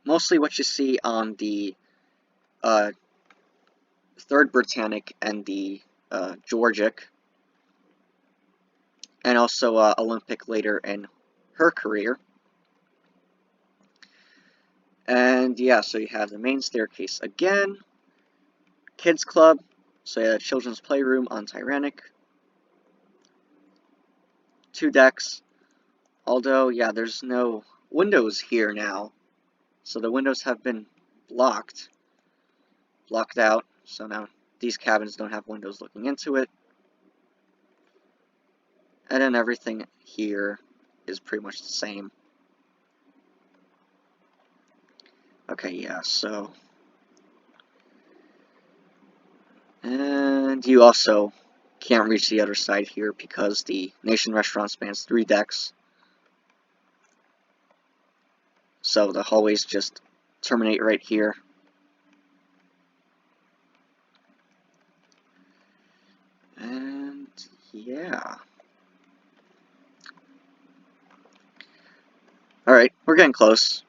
A: Mostly what you see on the 3rd Britannic and the Georgic. And also Olympic later in her career. And yeah, so you have the main staircase again. Kids Club, so you have a children's playroom on Tyrannic. 2 decks. Although, yeah, there's no windows here now. So the windows have been blocked out. So now these cabins don't have windows looking into it. And then everything here is pretty much the same. Okay, yeah, so... And you also can't reach the other side here because the Nation Restaurant spans 3 decks. So the hallways just terminate right here. And yeah. Alright, we're getting close.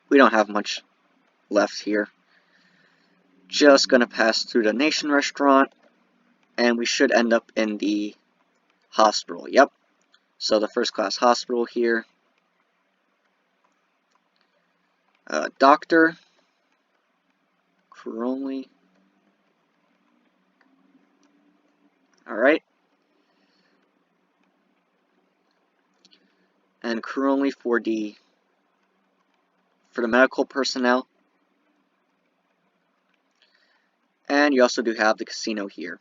A: We don't have much left here. Just gonna pass through the Nation Restaurant, and we should end up in the hospital. Yep. So the first class hospital here. Doctor. Crew only. Alright. And crew only for the medical personnel. And you also do have the casino here.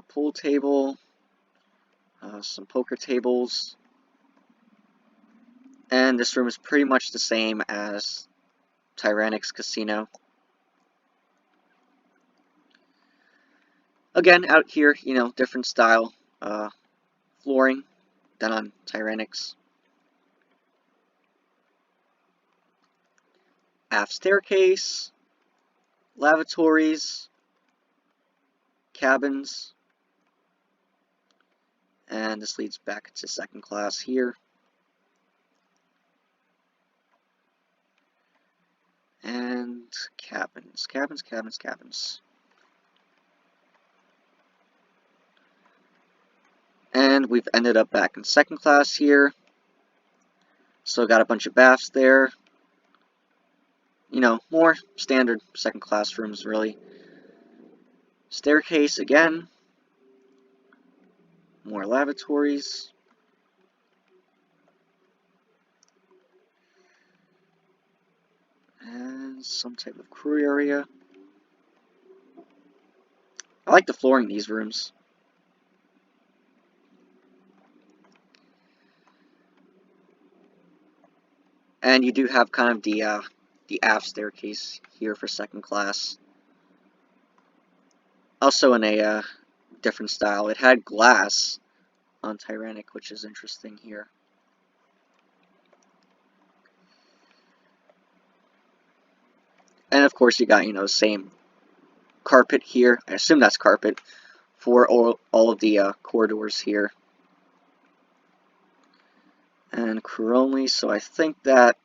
A: Pool table. Some poker tables. And this room is pretty much the same as Tyrannic's casino. Again, out here, different style flooring than on Tyrannic's. Aft staircase, lavatories, cabins, and this leads back to second class here. And cabins. And we've ended up back in second class here. So got a bunch of baths there. More standard second class rooms, really. Staircase again. More lavatories. And some type of crew area. I like the flooring in these rooms. And you do have kind of the aft staircase here for second class. Also in a different style. It had glass on Tyrannic, which is interesting here. And of course you got, the same carpet here. I assume that's carpet for all of the corridors here. And crew only, so I think that...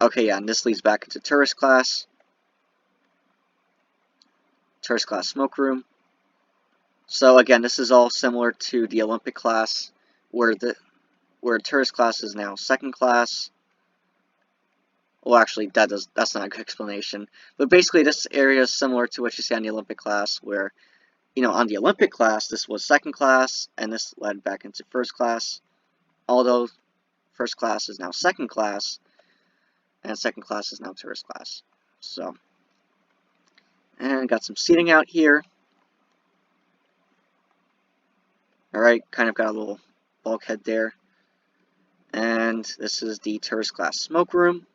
A: Okay, yeah, and this leads back into tourist class. Tourist class smoke room. So again, this is all similar to the Olympic class, where tourist class is now second class. Well, actually, that's not a good explanation. But basically, this area is similar to what you see on the Olympic class, where, on the Olympic class, this was second class, and this led back into first class. Although, first class is now second class, and second class is now tourist class. So, and got some seating out here. Alright, kind of got a little bulkhead there. And this is the tourist class smoke room.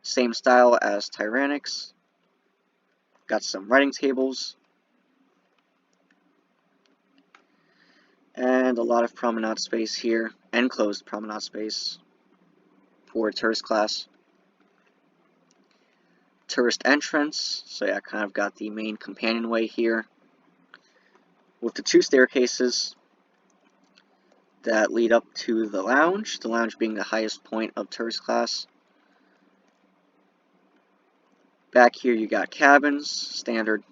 A: Same style as Tyrannic's. Got some writing tables. And a lot of promenade space here. Enclosed promenade space for tourist class. Tourist entrance. So yeah, kind of got the main companionway here. With the two staircases that lead up to the lounge being the highest point of tourist class. Back here you got cabins, standard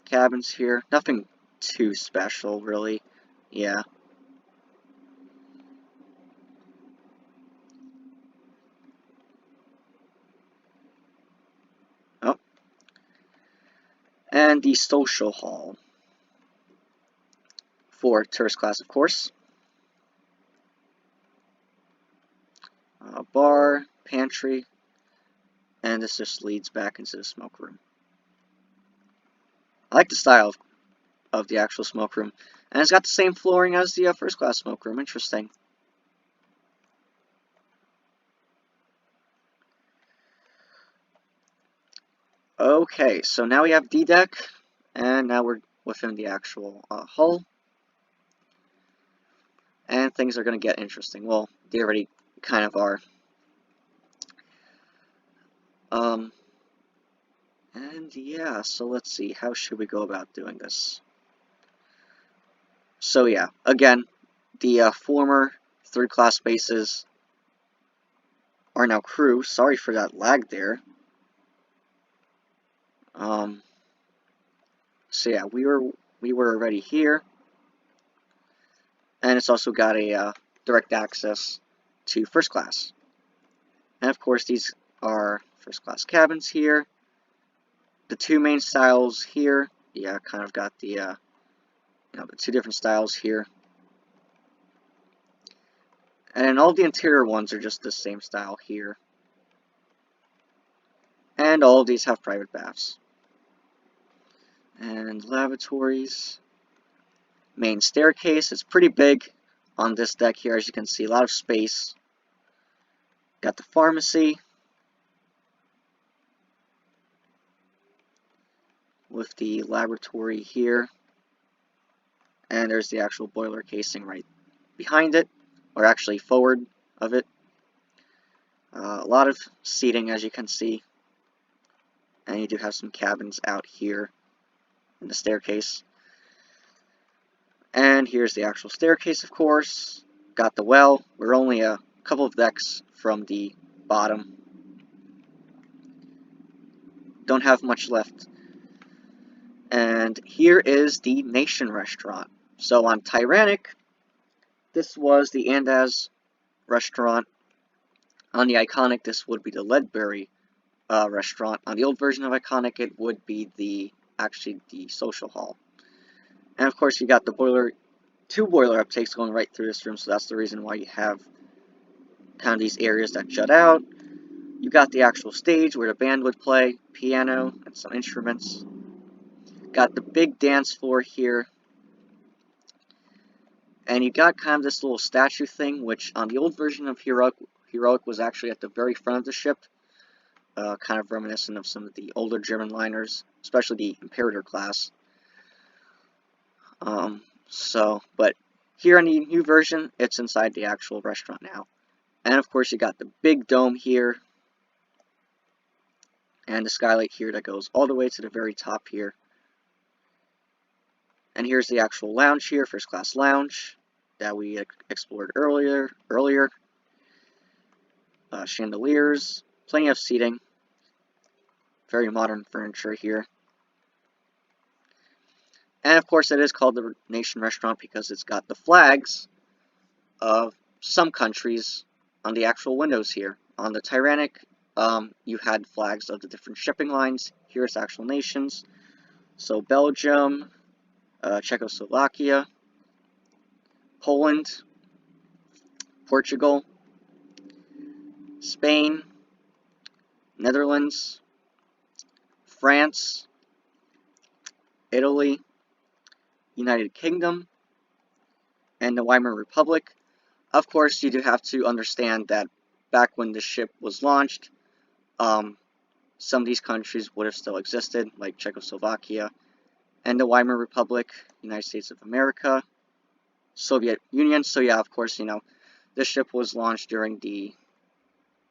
A: cabins here, nothing too special really, yeah. Oh. And the social hall for tourist class, of course. Bar, pantry, and this just leads back into the smoke room. I like the style of the actual smoke room, and it's got the same flooring as the first class smoke room. Interesting. Okay, so now we have D deck, and now we're within the actual hull, and things are going to get interesting. Well, they already kind of are. And yeah, so let's see, how should we go about doing this? So yeah, again, the former third class bases are now crew. Sorry for that lag there. So yeah, we were already here, and it's also got a direct access to first class. And of course, these are first class cabins here. The two main styles here, yeah, kind of got the the two different styles here. And all the interior ones are just the same style here. And all of these have private baths. And lavatories. Main staircase is pretty big on this deck here, as you can see, a lot of space. Got the pharmacy with the laboratory here. And there's the actual boiler casing right behind it, or actually forward of it. A lot of seating, as you can see. And you do have some cabins out here in the staircase. And here's the actual staircase, of course. Got the well. We're only a couple of decks from the bottom. Don't have much left. And here is the Nation restaurant. So on Tyrannic, this was the Andaz restaurant. On the Iconic, this would be the Leadberry restaurant. On the old version of Iconic, it would be actually the social hall. And of course, you got the boiler 2 boiler uptakes going right through this room, so that's the reason why you have kind of these areas that jut out. You got the actual stage where the band would play, piano, and some instruments. Got the big dance floor here. And you got kind of this little statue thing, which on the old version of Heroic was actually at the very front of the ship. Kind of reminiscent of some of the older German liners, especially the Imperator class. But here on the new version, it's inside the actual restaurant now. And of course, you got the big dome here, and the skylight here that goes all the way to the very top here. And here's the actual lounge here, first class lounge, that we explored earlier. Chandeliers, plenty of seating, very modern furniture here. And of course, it is called the Nation Restaurant because it's got the flags of some countries on the actual windows here. On the Tyrannic, you had flags of the different shipping lines. Here's actual nations. So Belgium, Czechoslovakia, Poland, Portugal, Spain, Netherlands, France, Italy, United Kingdom, and the Weimar Republic. Of course, you do have to understand that back when the ship was launched, some of these countries would have still existed, like Czechoslovakia and the Weimar Republic, United States of America, Soviet Union. So yeah, of course, this ship was launched during the,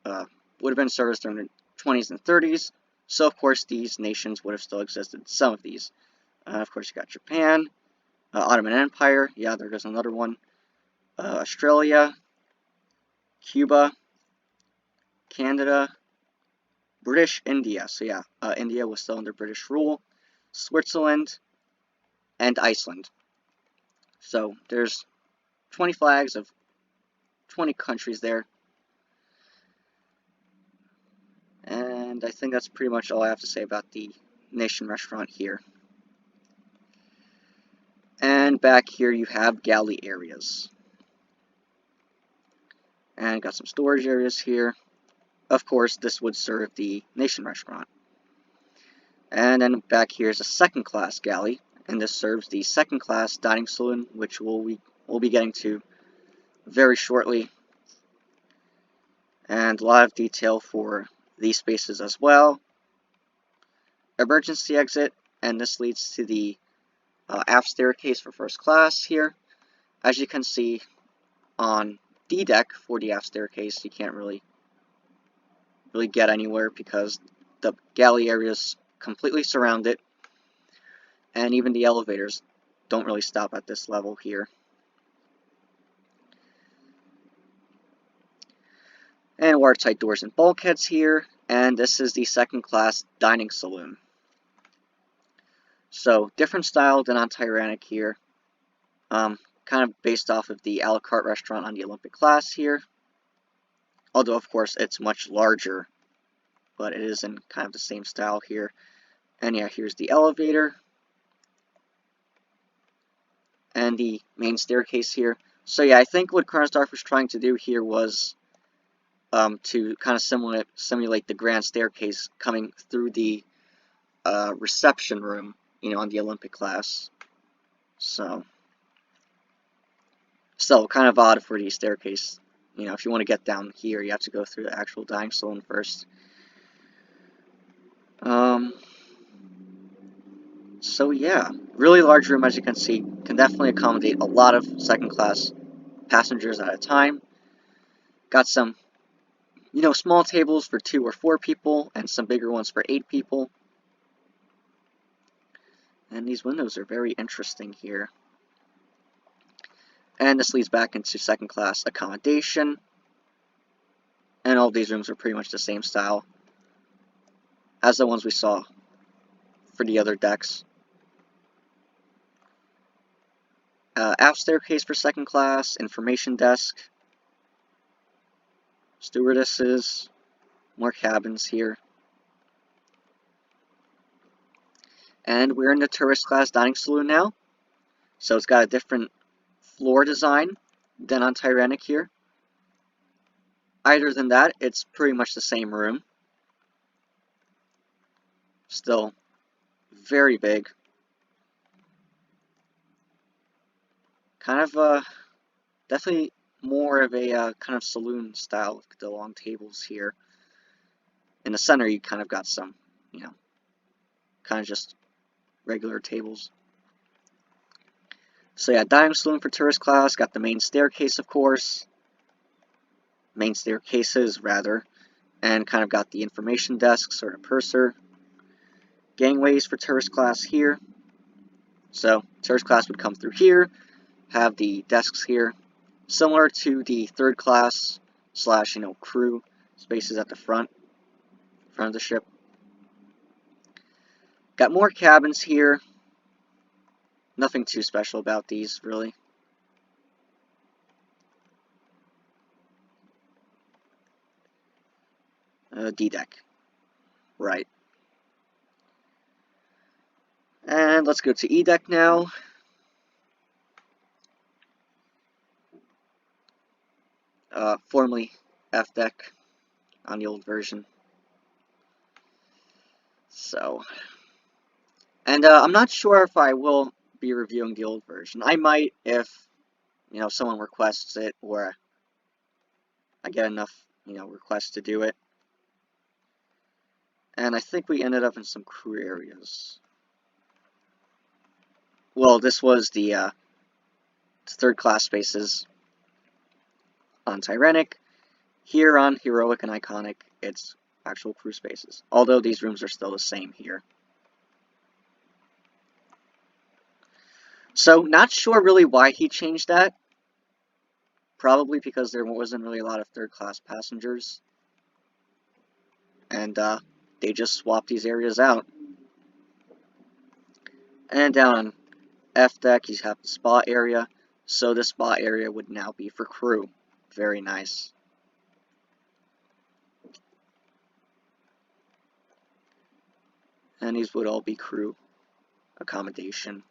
A: would have been serviced during the 20s and 30s. So of course, these nations would have still existed, some of these. Of course, you got Japan, Ottoman Empire, yeah, there goes another one, Australia, Cuba, Canada, British India, so yeah, India was still under British rule, Switzerland, and Iceland. So there's 20 flags of 20 countries there. And I think that's pretty much all I have to say about the Nation Restaurant here. And back here you have galley areas. And got some storage areas here. Of course, this would serve the Nation Restaurant. And then back here is a second class galley, and this serves the second class dining saloon, which we'll be getting to very shortly. And a lot of detail for these spaces as well. Emergency exit, and this leads to the aft staircase for first class here. As you can see on D deck for the aft staircase, you can't really get anywhere because the galley areas completely surround it, and even the elevators don't really stop at this level here. And watertight doors and bulkheads here, and this is the second class dining saloon. So different style than on Tyrannic here, kind of based off of the a la carte restaurant on the Olympic class here. Although, of course, it's much larger, but it is in kind of the same style here. And yeah, here's the elevator. And the main staircase here. So yeah, I think what CronosDarth was trying to do here was to kind of simulate the grand staircase coming through the reception room, on the Olympic class. So, still kind of odd for the staircase. If you want to get down here, you have to go through the actual dining saloon first. So yeah, really large room, as you can see, can definitely accommodate a lot of second class passengers at a time. Got some, small tables for 2 or 4 people, and some bigger ones for 8 people. And these windows are very interesting here. And this leads back into second class accommodation. And all of these rooms are pretty much the same style as the ones we saw for the other decks. Aft staircase for second class, information desk, stewardesses, more cabins here. And we're in the tourist class dining saloon now. So it's got a different floor design than on Tyrannic here. Other than that, it's pretty much the same room. Still very big. Kind of, definitely more of a kind of saloon style with the long tables here. In the center, you kind of got some, kind of just regular tables. So yeah, dining saloon for tourist class. Got the main staircase, of course. Main staircases, rather. And kind of got the information desk, sort of purser. Gangways for tourist class here. So tourist class would come through here, have the desks here, similar to the third class slash crew spaces at the front of the ship. Got more cabins here. Nothing too special about these, really. D deck, right? And let's go to E deck now. Formerly F deck on the old version. So, and I'm not sure if I will be reviewing the old version. I might if someone requests it, or I get enough requests to do it. And I think we ended up in some crew areas. Well, this was the third class spaces on Tyrannic. Here on Heroic and Iconic, it's actual crew spaces. Although these rooms are still the same here. So, not sure really why he changed that. Probably because there wasn't really a lot of third class passengers. And they just swapped these areas out. And down on F deck, you have the spa area. So this spa area would now be for crew. Very nice. And these would all be crew accommodation.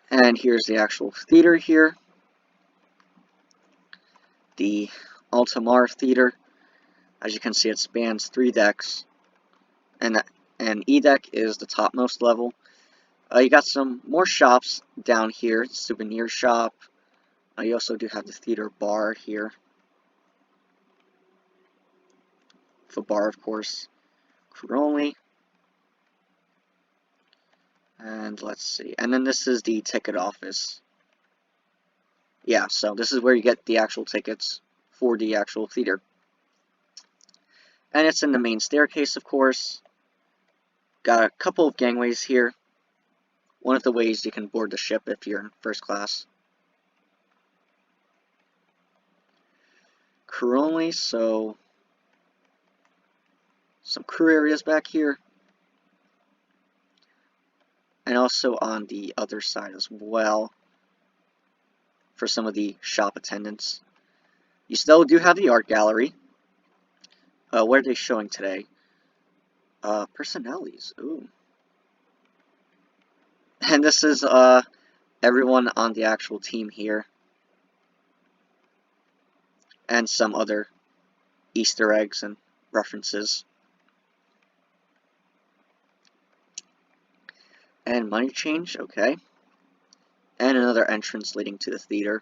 A: And here's the actual theater here. The Altamar Theater. As you can see, it spans 3 decks. And E deck is the topmost level. You got some more shops down here. Souvenir shop. You also do have the theater bar here. The bar, of course. Crew only. And let's see. And then this is the ticket office. Yeah, so this is where you get the actual tickets for the actual theater. And it's in the main staircase, of course. Got a couple of gangways here. One of the ways you can board the ship if you're in first class. Crew only, so some crew areas back here. And also on the other side as well for some of the shop attendants. You still do have the art gallery. What are they showing today? Personalities. Ooh. And this is everyone on the actual team here. And some other Easter eggs and references. And money change, okay. And another entrance leading to the theater.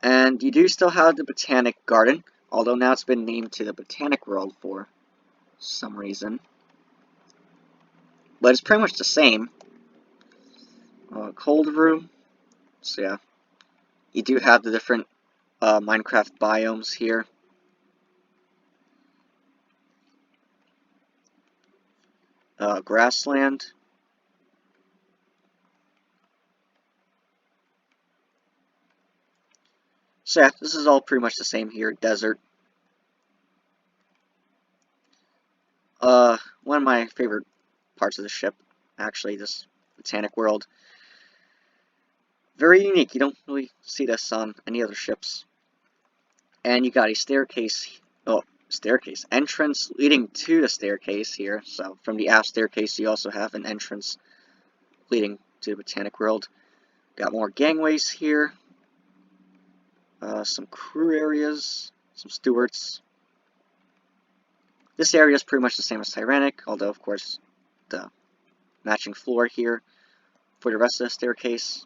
A: And you do still have the Botanic Garden, although now it's been named to the Botanic World for some reason. But it's pretty much the same. Cold room. So yeah, you do have the different Minecraft biomes here. Grassland. So yeah, this is all pretty much the same here. Desert. One of my favorite parts of the ship, actually, this Botanic World. Very unique. You don't really see this on any other ships. And you got a staircase entrance leading to the staircase here. So from the aft staircase, you also have an entrance leading to the Botanic World. Got more gangways here. Some crew areas, some stewards. This area is pretty much the same as Tyrannic, although of course the matching floor here for the rest of the staircase.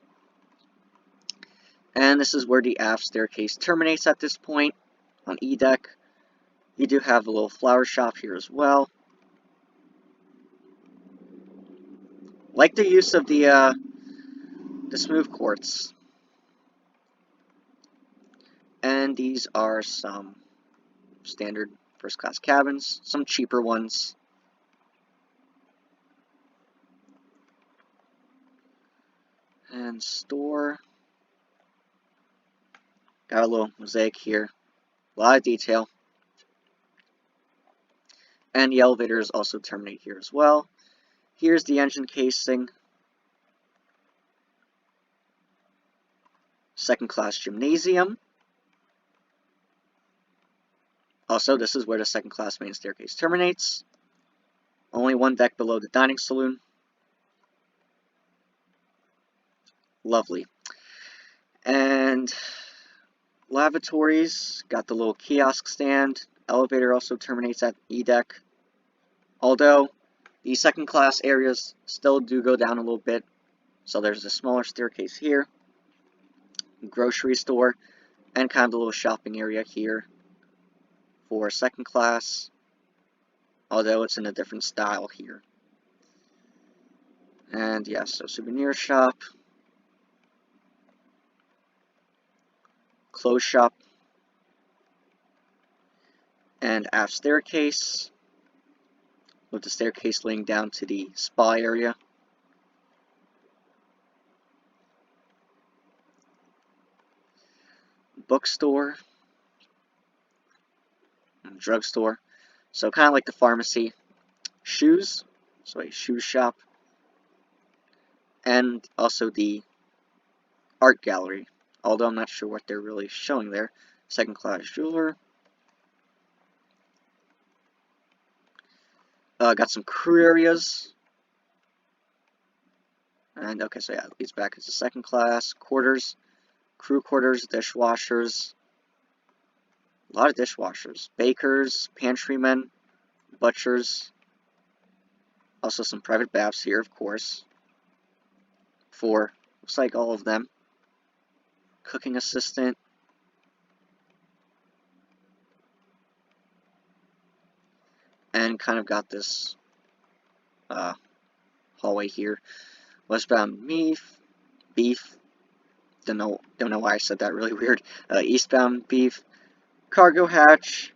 A: And this is where the aft staircase terminates at this point on E deck. You do have a little flower shop here as well. Like the use of the smooth quartz. And these are some standard first class cabins, some cheaper ones. And store. Got a little mosaic here. A lot of detail. And the elevators also terminate here as well. Here's the engine casing. Second class gymnasium. Also, this is where the second class main staircase terminates. Only one deck below the dining saloon. Lovely. And lavatories, got the little kiosk stand. Elevator also terminates at E deck. Although the second class areas still do go down a little bit. So there's a smaller staircase here. Grocery store. And kind of a little shopping area here for second class. Although it's in a different style here. And yeah, so souvenir shop. Clothes shop. And aft staircase. With the staircase leading down to the spa area. Bookstore. And drugstore. So kind of like the pharmacy. Shoes. So a shoe shop. And also the art gallery. Although I'm not sure what they're really showing there. Second class jeweler. Got some crew areas. And okay, so yeah, it leads back into second class. Quarters. Crew quarters, dishwashers. A lot of dishwashers. Bakers, pantrymen, butchers. Also some private baths here, of course. For, looks like all of them. Cooking assistant. And kind of got this hallway here. Westbound beef. Don't know why I said that really weird. Eastbound beef. Cargo hatch.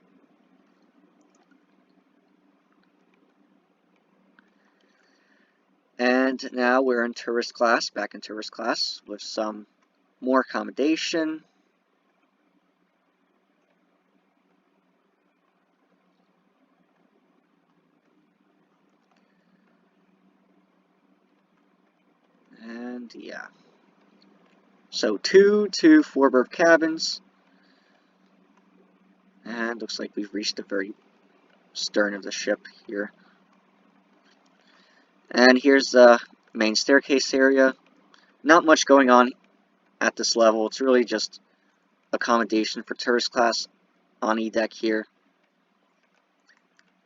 A: And now we're in tourist class, back in tourist class, with some more accommodation. And yeah. So 2 4-berth cabins. And looks like we've reached the very stern of the ship here. And here's the main staircase area. Not much going on at this level. It's really just accommodation for tourist class on E deck here.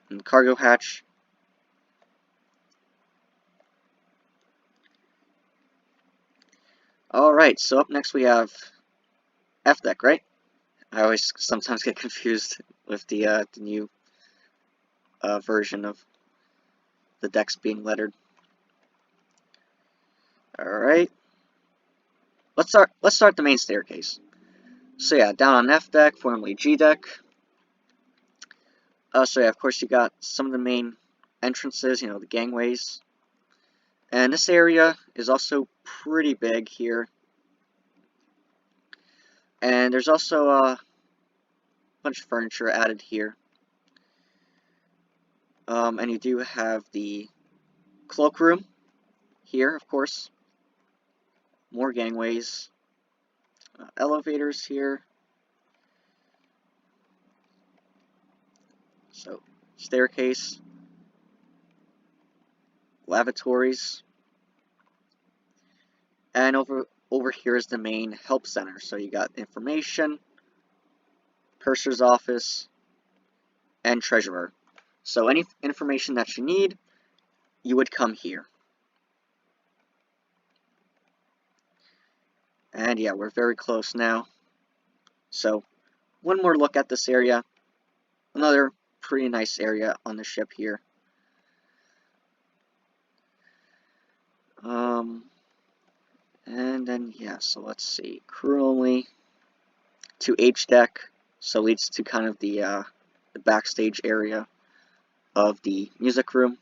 A: And cargo hatch. Alright, so up next we have F deck, right? I always sometimes get confused with the new version of the decks being lettered. Alright. Let's start the main staircase. So yeah, down on F deck, formerly G deck. So yeah, of course you got some of the main entrances, you know, the gangways. And this area is also pretty big here. And there's also a bunch of furniture added here. And you do have the cloakroom here, of course. more gangways, elevators here. So, staircase, lavatories, and over here is the main help center. So you got information, purser's office, and treasurer. So any information that you need, you would come here. And yeah, we're very close now. So one more look at this area. Another pretty nice area on the ship here. And then yeah, so let's see. Crew only to H deck, so leads to kind of the backstage area of the music room.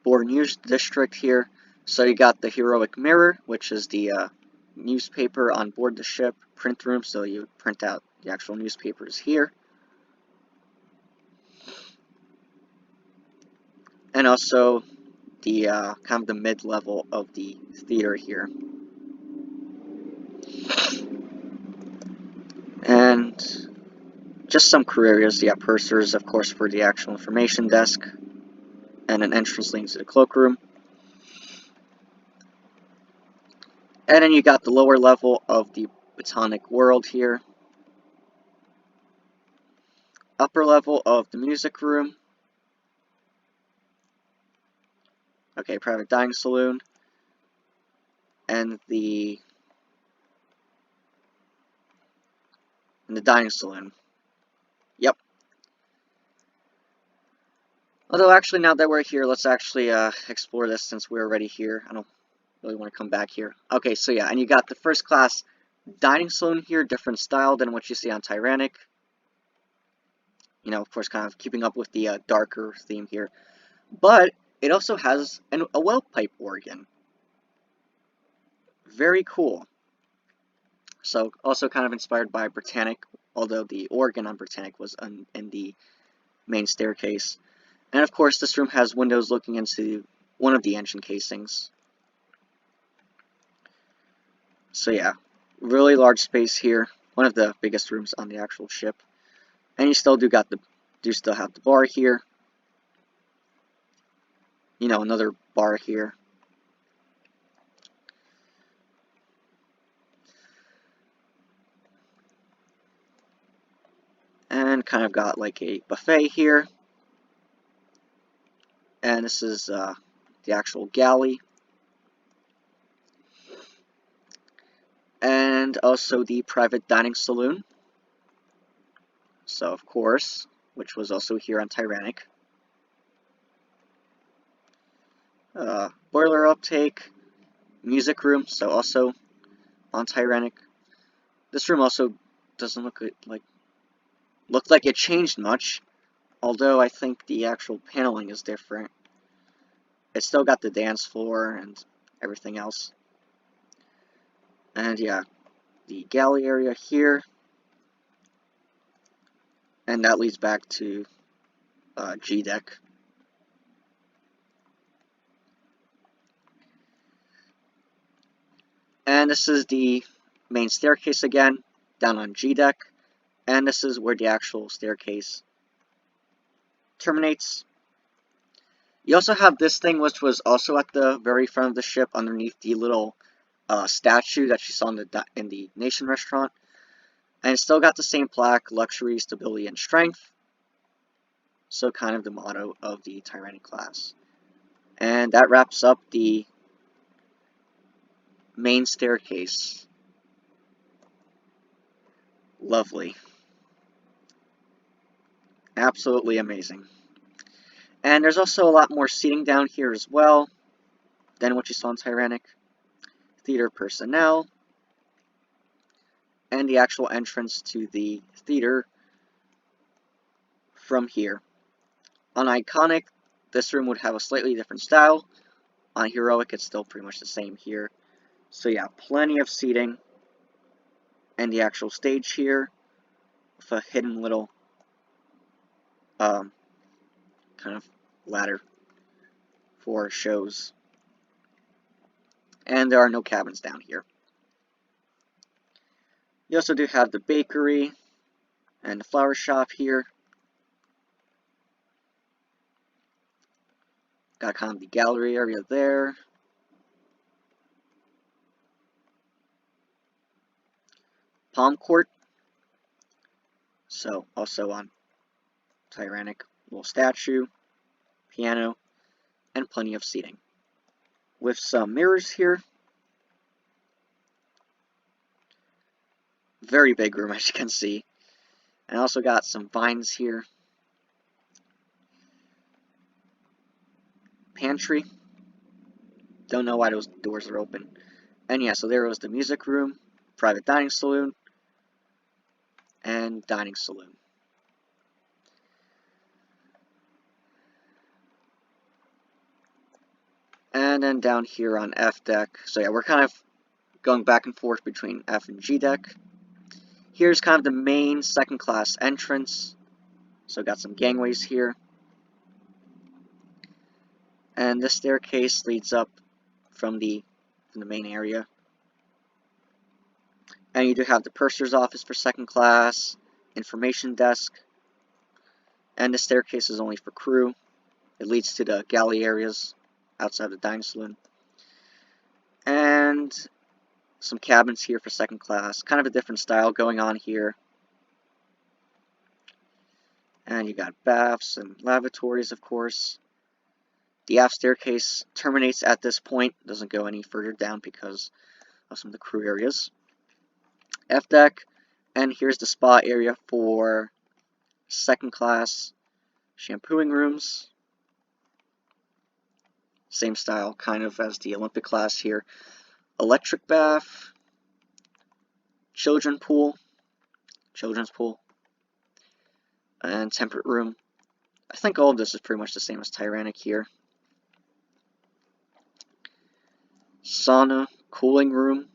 A: Board News District here. So you got the Heroic Mirror, which is the newspaper on board the ship. Print room, so you print out the actual newspapers here. And also the kind of the mid-level of the theater here. And just some crew areas. Yeah, pursers, of course, for the actual information desk. And an entrance leading to the cloakroom. And then you got the lower level of the Botanic World here. Upper level of the music room. Okay, private dining saloon. And the dining saloon. Yep. Although actually now that we're here, let's actually explore this since we're already here. I don't really want to come back here. Okay, so yeah, and you got the first class dining saloon here, different style than what you see on Tyrannic. You know, of course, kind of keeping up with the darker theme here. But it also has a well pipe organ. Very cool. So also kind of inspired by Britannic, although the organ on Britannic was in the main staircase. And of course, this room has windows looking into one of the engine casings. So yeah, really large space here. One of the biggest rooms on the actual ship. And you still do still have the bar here. You know, another bar here. And kind of got like a buffet here. And this is the actual galley. And also the private dining saloon. So of course, which was also here on Tyrannic. Boiler uptake, music room, so also on Tyrannic. This room also doesn't look like it changed much, although I think the actual paneling is different. It's still got the dance floor and everything else. And yeah, the galley area here. And that leads back to G deck. And this is the main staircase again, down on G deck. And this is where the actual staircase terminates. You also have this thing, which was also at the very front of the ship, underneath the little statue that you saw in the Nation restaurant. And it's still got the same plaque, luxury, stability, and strength. So kind of the motto of the Tyrannic class. And that wraps up the main staircase. Lovely. Absolutely amazing. And there's also a lot more seating down here as well than what you saw in Tyrannic. Theater personnel. And the actual entrance to the theater from here. On Iconic, this room would have a slightly different style. On Heroic, it's still pretty much the same here. So yeah, plenty of seating. And the actual stage here with a hidden little kind of ladder for shows. And there are no cabins down here. You also do have the bakery and the flower shop here. Got kind of the gallery area there. Palm court. So also on Tyrannic, little statue, piano, and plenty of seating. With some mirrors here. Very big room, as you can see. And also got some vines here. Pantry. Don't know why those doors are open. And yeah, so there was the music room, private dining saloon, and dining saloon. And then down here on F deck, so yeah, we're kind of going back and forth between F and G deck. Here's kind of the main second class entrance. So got some gangways here. And this staircase leads up from the main area. And you do have the purser's office for second class, information desk, and the staircase is only for crew. It leads to the galley areas outside the dining saloon. And some cabins here for second class. Kind of a different style going on here. And you got baths and lavatories, of course. The aft staircase terminates at this point, doesn't go any further down because of some of the crew areas. F deck, and here's the spa area for second class shampooing rooms. Same style kind of as the Olympic class here. Electric bath, children's pool, and temperate room. I think all of this is pretty much the same as Tyrannic here. Sauna, cooling room.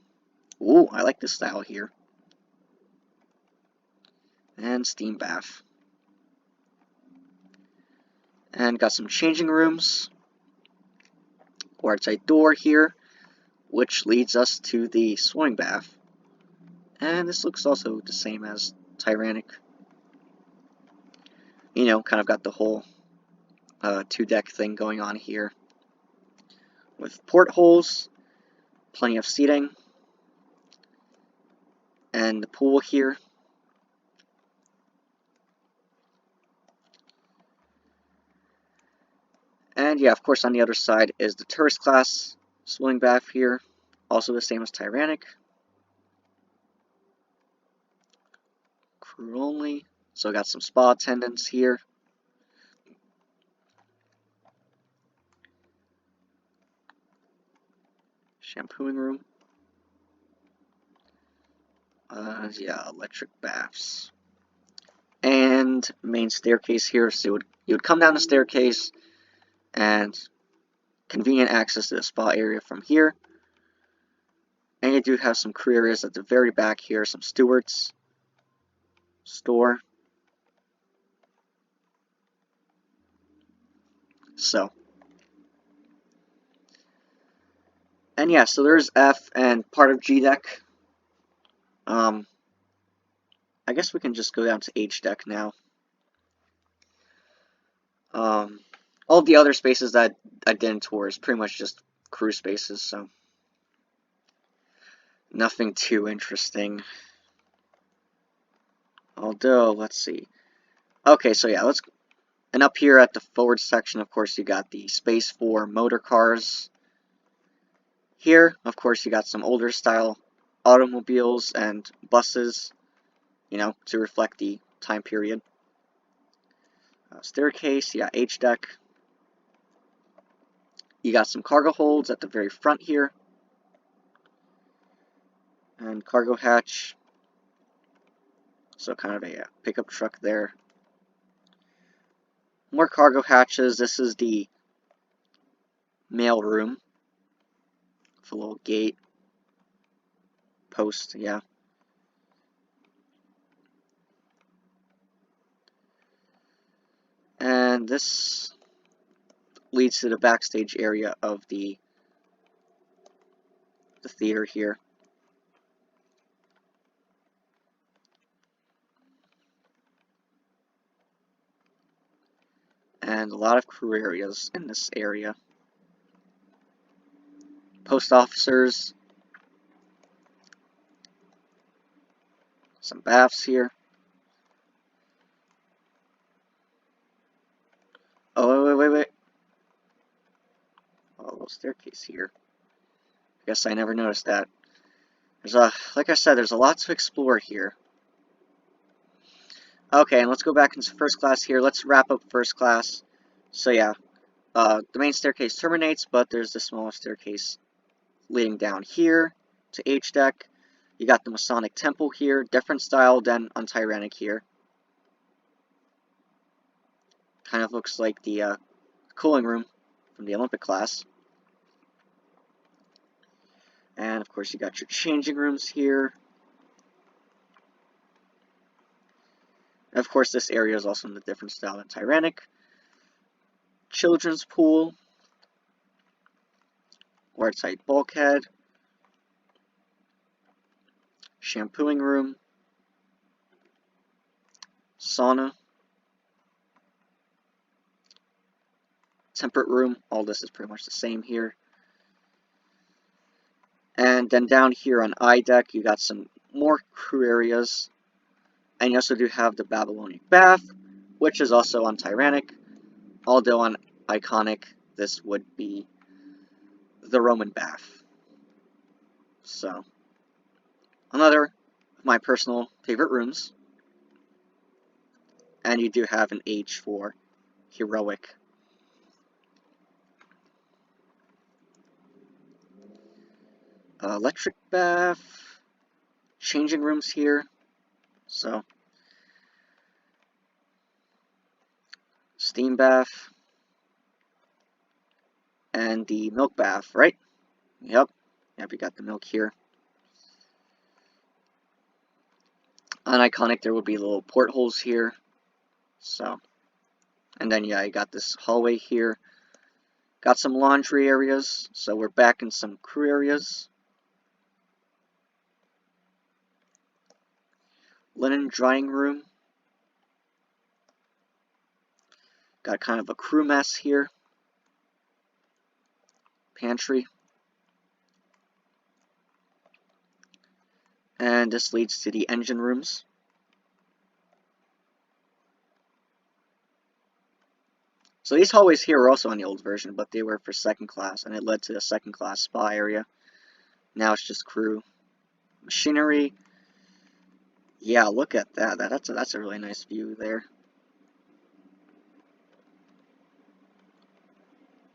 A: Ooh, I like this style here. And steam bath. And got some changing rooms. Quartzite door here, which leads us to the swimming bath. And this looks also the same as Tyrannic. You know, kind of got the whole two-deck thing going on here. With portholes, plenty of seating, and the pool here. And yeah, of course, on the other side is the tourist class swimming bath here. Also the same as Tyrannic. Crew only. So got some spa attendants here. Shampooing room. Yeah, electric baths. And main staircase here. So you would come down the staircase and convenient access to the spa area from here. And you do have some crew areas at the very back here. Some stewards. Store. So. And yeah, so there's F and part of G deck. I guess we can just go down to H deck now. All the other spaces that I didn't tour is pretty much just crew spaces, so nothing too interesting. Although, let's see. Okay, so yeah, and up here at the forward section, of course, you got the space for motor cars. Here, of course, you got some older style automobiles and buses, you know, to reflect the time period. Staircase, yeah, H deck. You got some cargo holds at the very front here. And cargo hatch. So kind of a pickup truck there. More cargo hatches. This is the mail room. With a little gate. Post, yeah. And this leads to the backstage area of the theater here. And a lot of crew areas in this area. Post officers. Some baths here. Oh, wait. Oh, a little staircase here. I guess I never noticed that. Like I said, there's a lot to explore here. Okay, and let's go back into first class here. Let's wrap up first class. So yeah, the main staircase terminates, but there's the smaller staircase leading down here to H deck. You got the Masonic Temple here, different style than on Tyrannic here. Kind of looks like the cooling room from the Olympic class. And of course you got your changing rooms here. And of course this area is also in the different style than Tyrannic. Children's pool. Watertight bulkhead. Shampooing room. Sauna. Temperate room. All this is pretty much the same here. And then down here on I deck, you got some more crew areas. And you also do have the Babylonian Bath, which is also on Tyrannic. Although on Iconic, this would be the Roman Bath. So, another of my personal favorite rooms. And you do have an H for Heroic. Electric bath, changing rooms here, so steam bath, and the milk bath, right? Yep, we got the milk here. On Iconic, there will be little portholes here, so, and then yeah, you got this hallway here. Got some laundry areas, so we're back in some crew areas. Linen drying room. Got kind of a crew mess here. Pantry. And this leads to the engine rooms. So these hallways here are also on the old version, but they were for second class, and it led to the second class spa area. Now it's just crew. Machinery. Yeah, look at that. That's a really nice view there.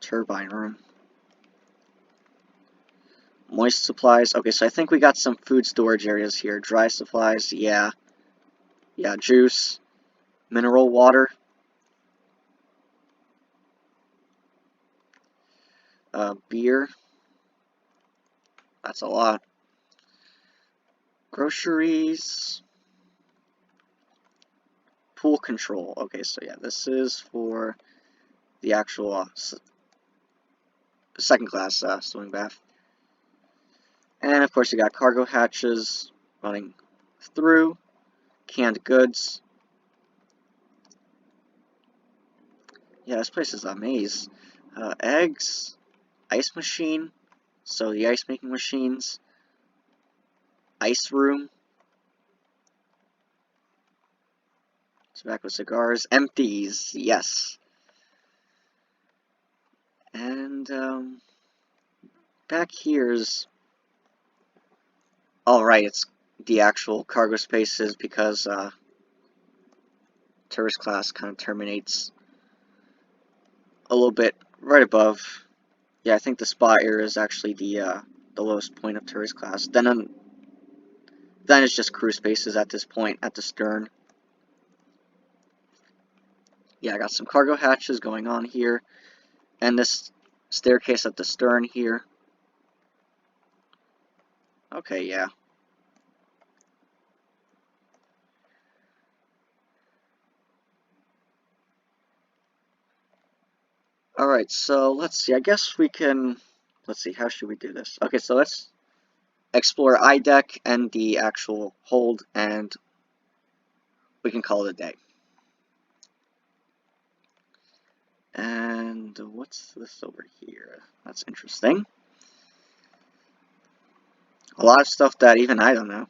A: Turbine room. Moist supplies. Okay, so I think we got some food storage areas here. Dry supplies, yeah. Yeah, juice. Mineral water. Beer. That's a lot. Groceries. Pool control. Okay, so yeah, this is for the actual second class swimming bath. And of course you got cargo hatches running through. Canned goods. Yeah, this place is a maze. Eggs. Ice machine. So the ice making machines. Ice room. Tobacco cigars. Empties. Yes. And back here's... Alright, it's the actual cargo spaces because tourist class kind of terminates a little bit right above. Yeah, I think the spa area is actually the lowest point of tourist class. Then it's just crew spaces at this point at the stern. Yeah, I got some cargo hatches going on here, and this staircase at the stern here. Okay, yeah. Alright, so let's see. I guess we can... Let's see, how should we do this? Okay, so let's explore iDeck and the actual hold, and we can call it a day. And what's this over here? That's interesting. A lot of stuff that even I don't know.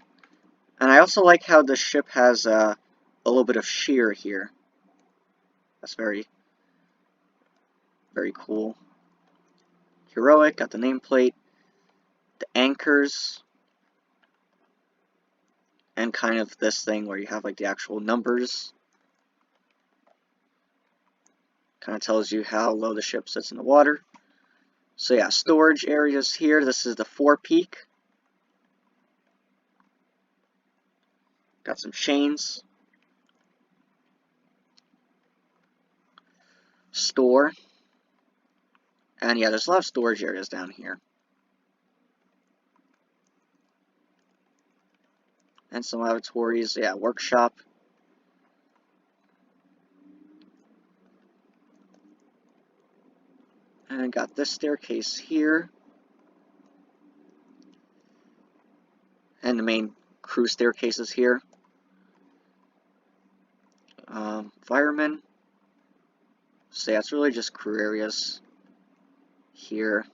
A: And I also like how the ship has a little bit of shear here. That's very, very cool. Heroic, got the nameplate, the anchors, and kind of this thing where you have like the actual numbers. Kind of tells you how low the ship sits in the water. So yeah, storage areas here. This is the forepeak. Got some chains. Store. And yeah, there's a lot of storage areas down here. And some lavatories. Yeah, workshop. And I got this staircase here. And the main crew staircases here. Firemen. So yeah, it's really just crew areas here.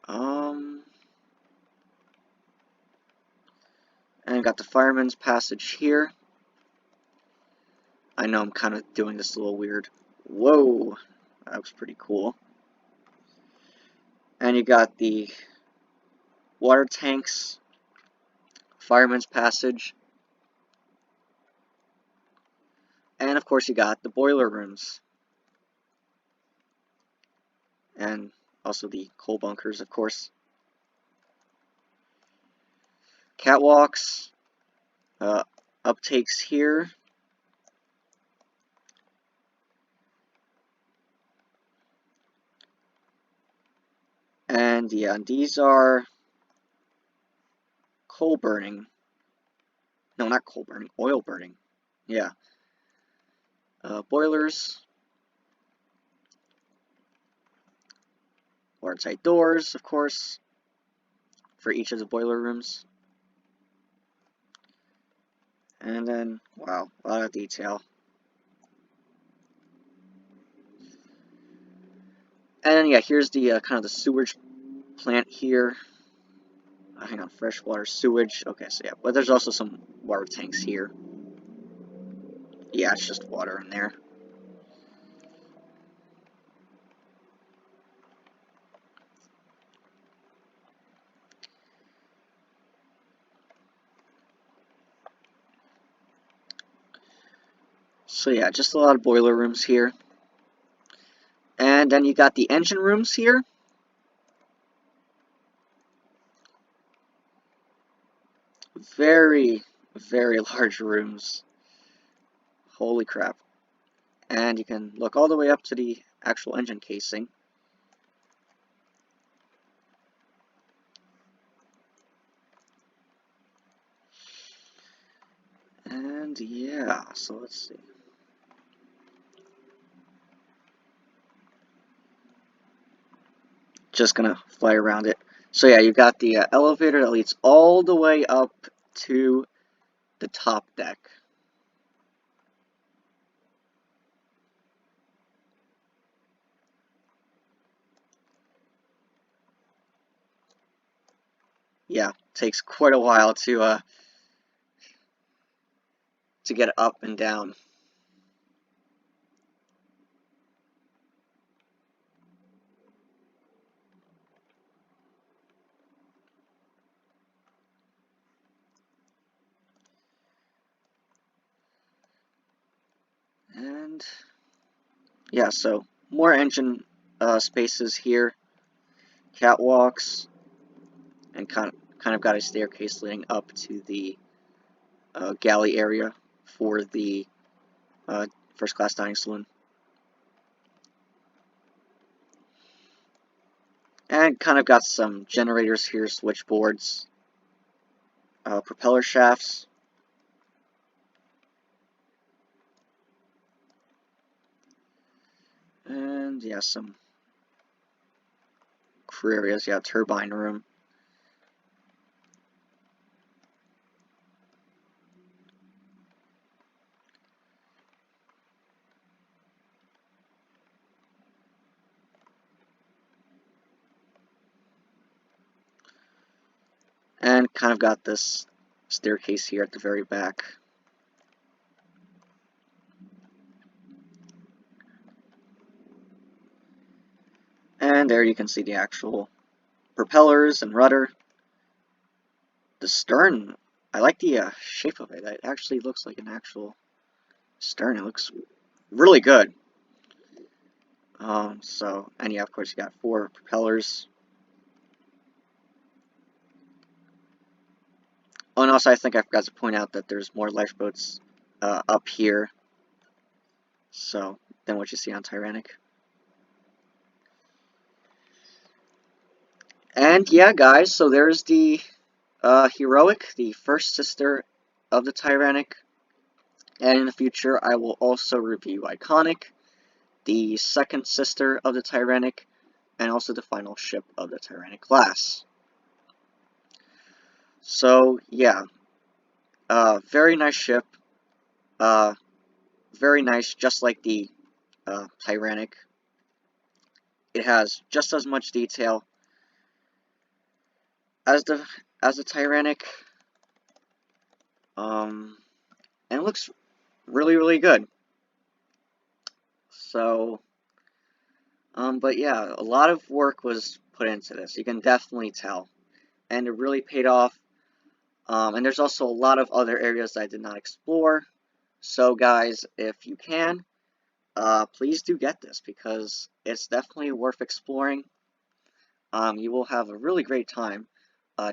A: And I got the fireman's passage here. I know I'm kind of doing this a little weird. Whoa, that was pretty cool. And you got the water tanks, fireman's passage, and of course you got the boiler rooms. And also the coal bunkers, of course. Catwalks, uptakes here. And yeah, these are coal burning. No, not coal burning, oil burning. Yeah. Boilers. Watertight doors, of course, for each of the boiler rooms. And then, wow, a lot of detail. And then, yeah, here's the kind of the sewage plant here. Hang on, freshwater sewage. Okay, so yeah, but there's also some water tanks here. Yeah, it's just water in there. So yeah, just a lot of boiler rooms here. And then you got the engine rooms here. Very, very large rooms. Holy crap. And you can look all the way up to the actual engine casing. And yeah, so let's see. Just gonna fly around it. So yeah, you got the elevator that leads all the way up to the top deck. Yeah, takes quite a while to get up and down. And yeah, so more engine spaces here, catwalks, and kind of got a staircase leading up to the galley area for the first class dining saloon. And kind of got some generators here, switchboards, propeller shafts, And yeah, some crew areas. Yeah, turbine room. And kind of got this staircase here at the very back. And there you can see the actual propellers and rudder. The stern, I like the shape of it. It actually looks like an actual stern. It looks really good. And yeah, of course, you got 4 propellers. Oh, and also I think I forgot to point out that there's more lifeboats up here, so than what you see on Tyrannic. And yeah, guys, so there's the Heroic, the first sister of the Tyrannic. And in the future, I will also review Iconic, the second sister of the Tyrannic, and also the final ship of the Tyrannic class. So yeah, very nice ship, very nice, just like the Tyrannic. It has just as much detail as the Tyrannic, and it looks really good. So, but yeah, a lot of work was put into this. You can definitely tell, and it really paid off. And there's also a lot of other areas that I did not explore. So, guys, if you can, please do get this because it's definitely worth exploring. You will have a really great time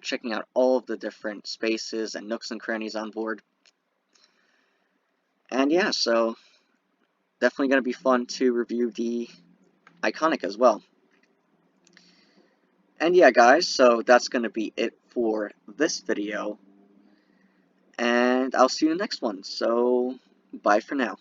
A: checking out all of the different spaces and nooks and crannies on board. And yeah, so definitely going to be fun to review the Iconic as well. And yeah, guys, so that's going to be it for this video. And I'll see you in the next one. So, bye for now.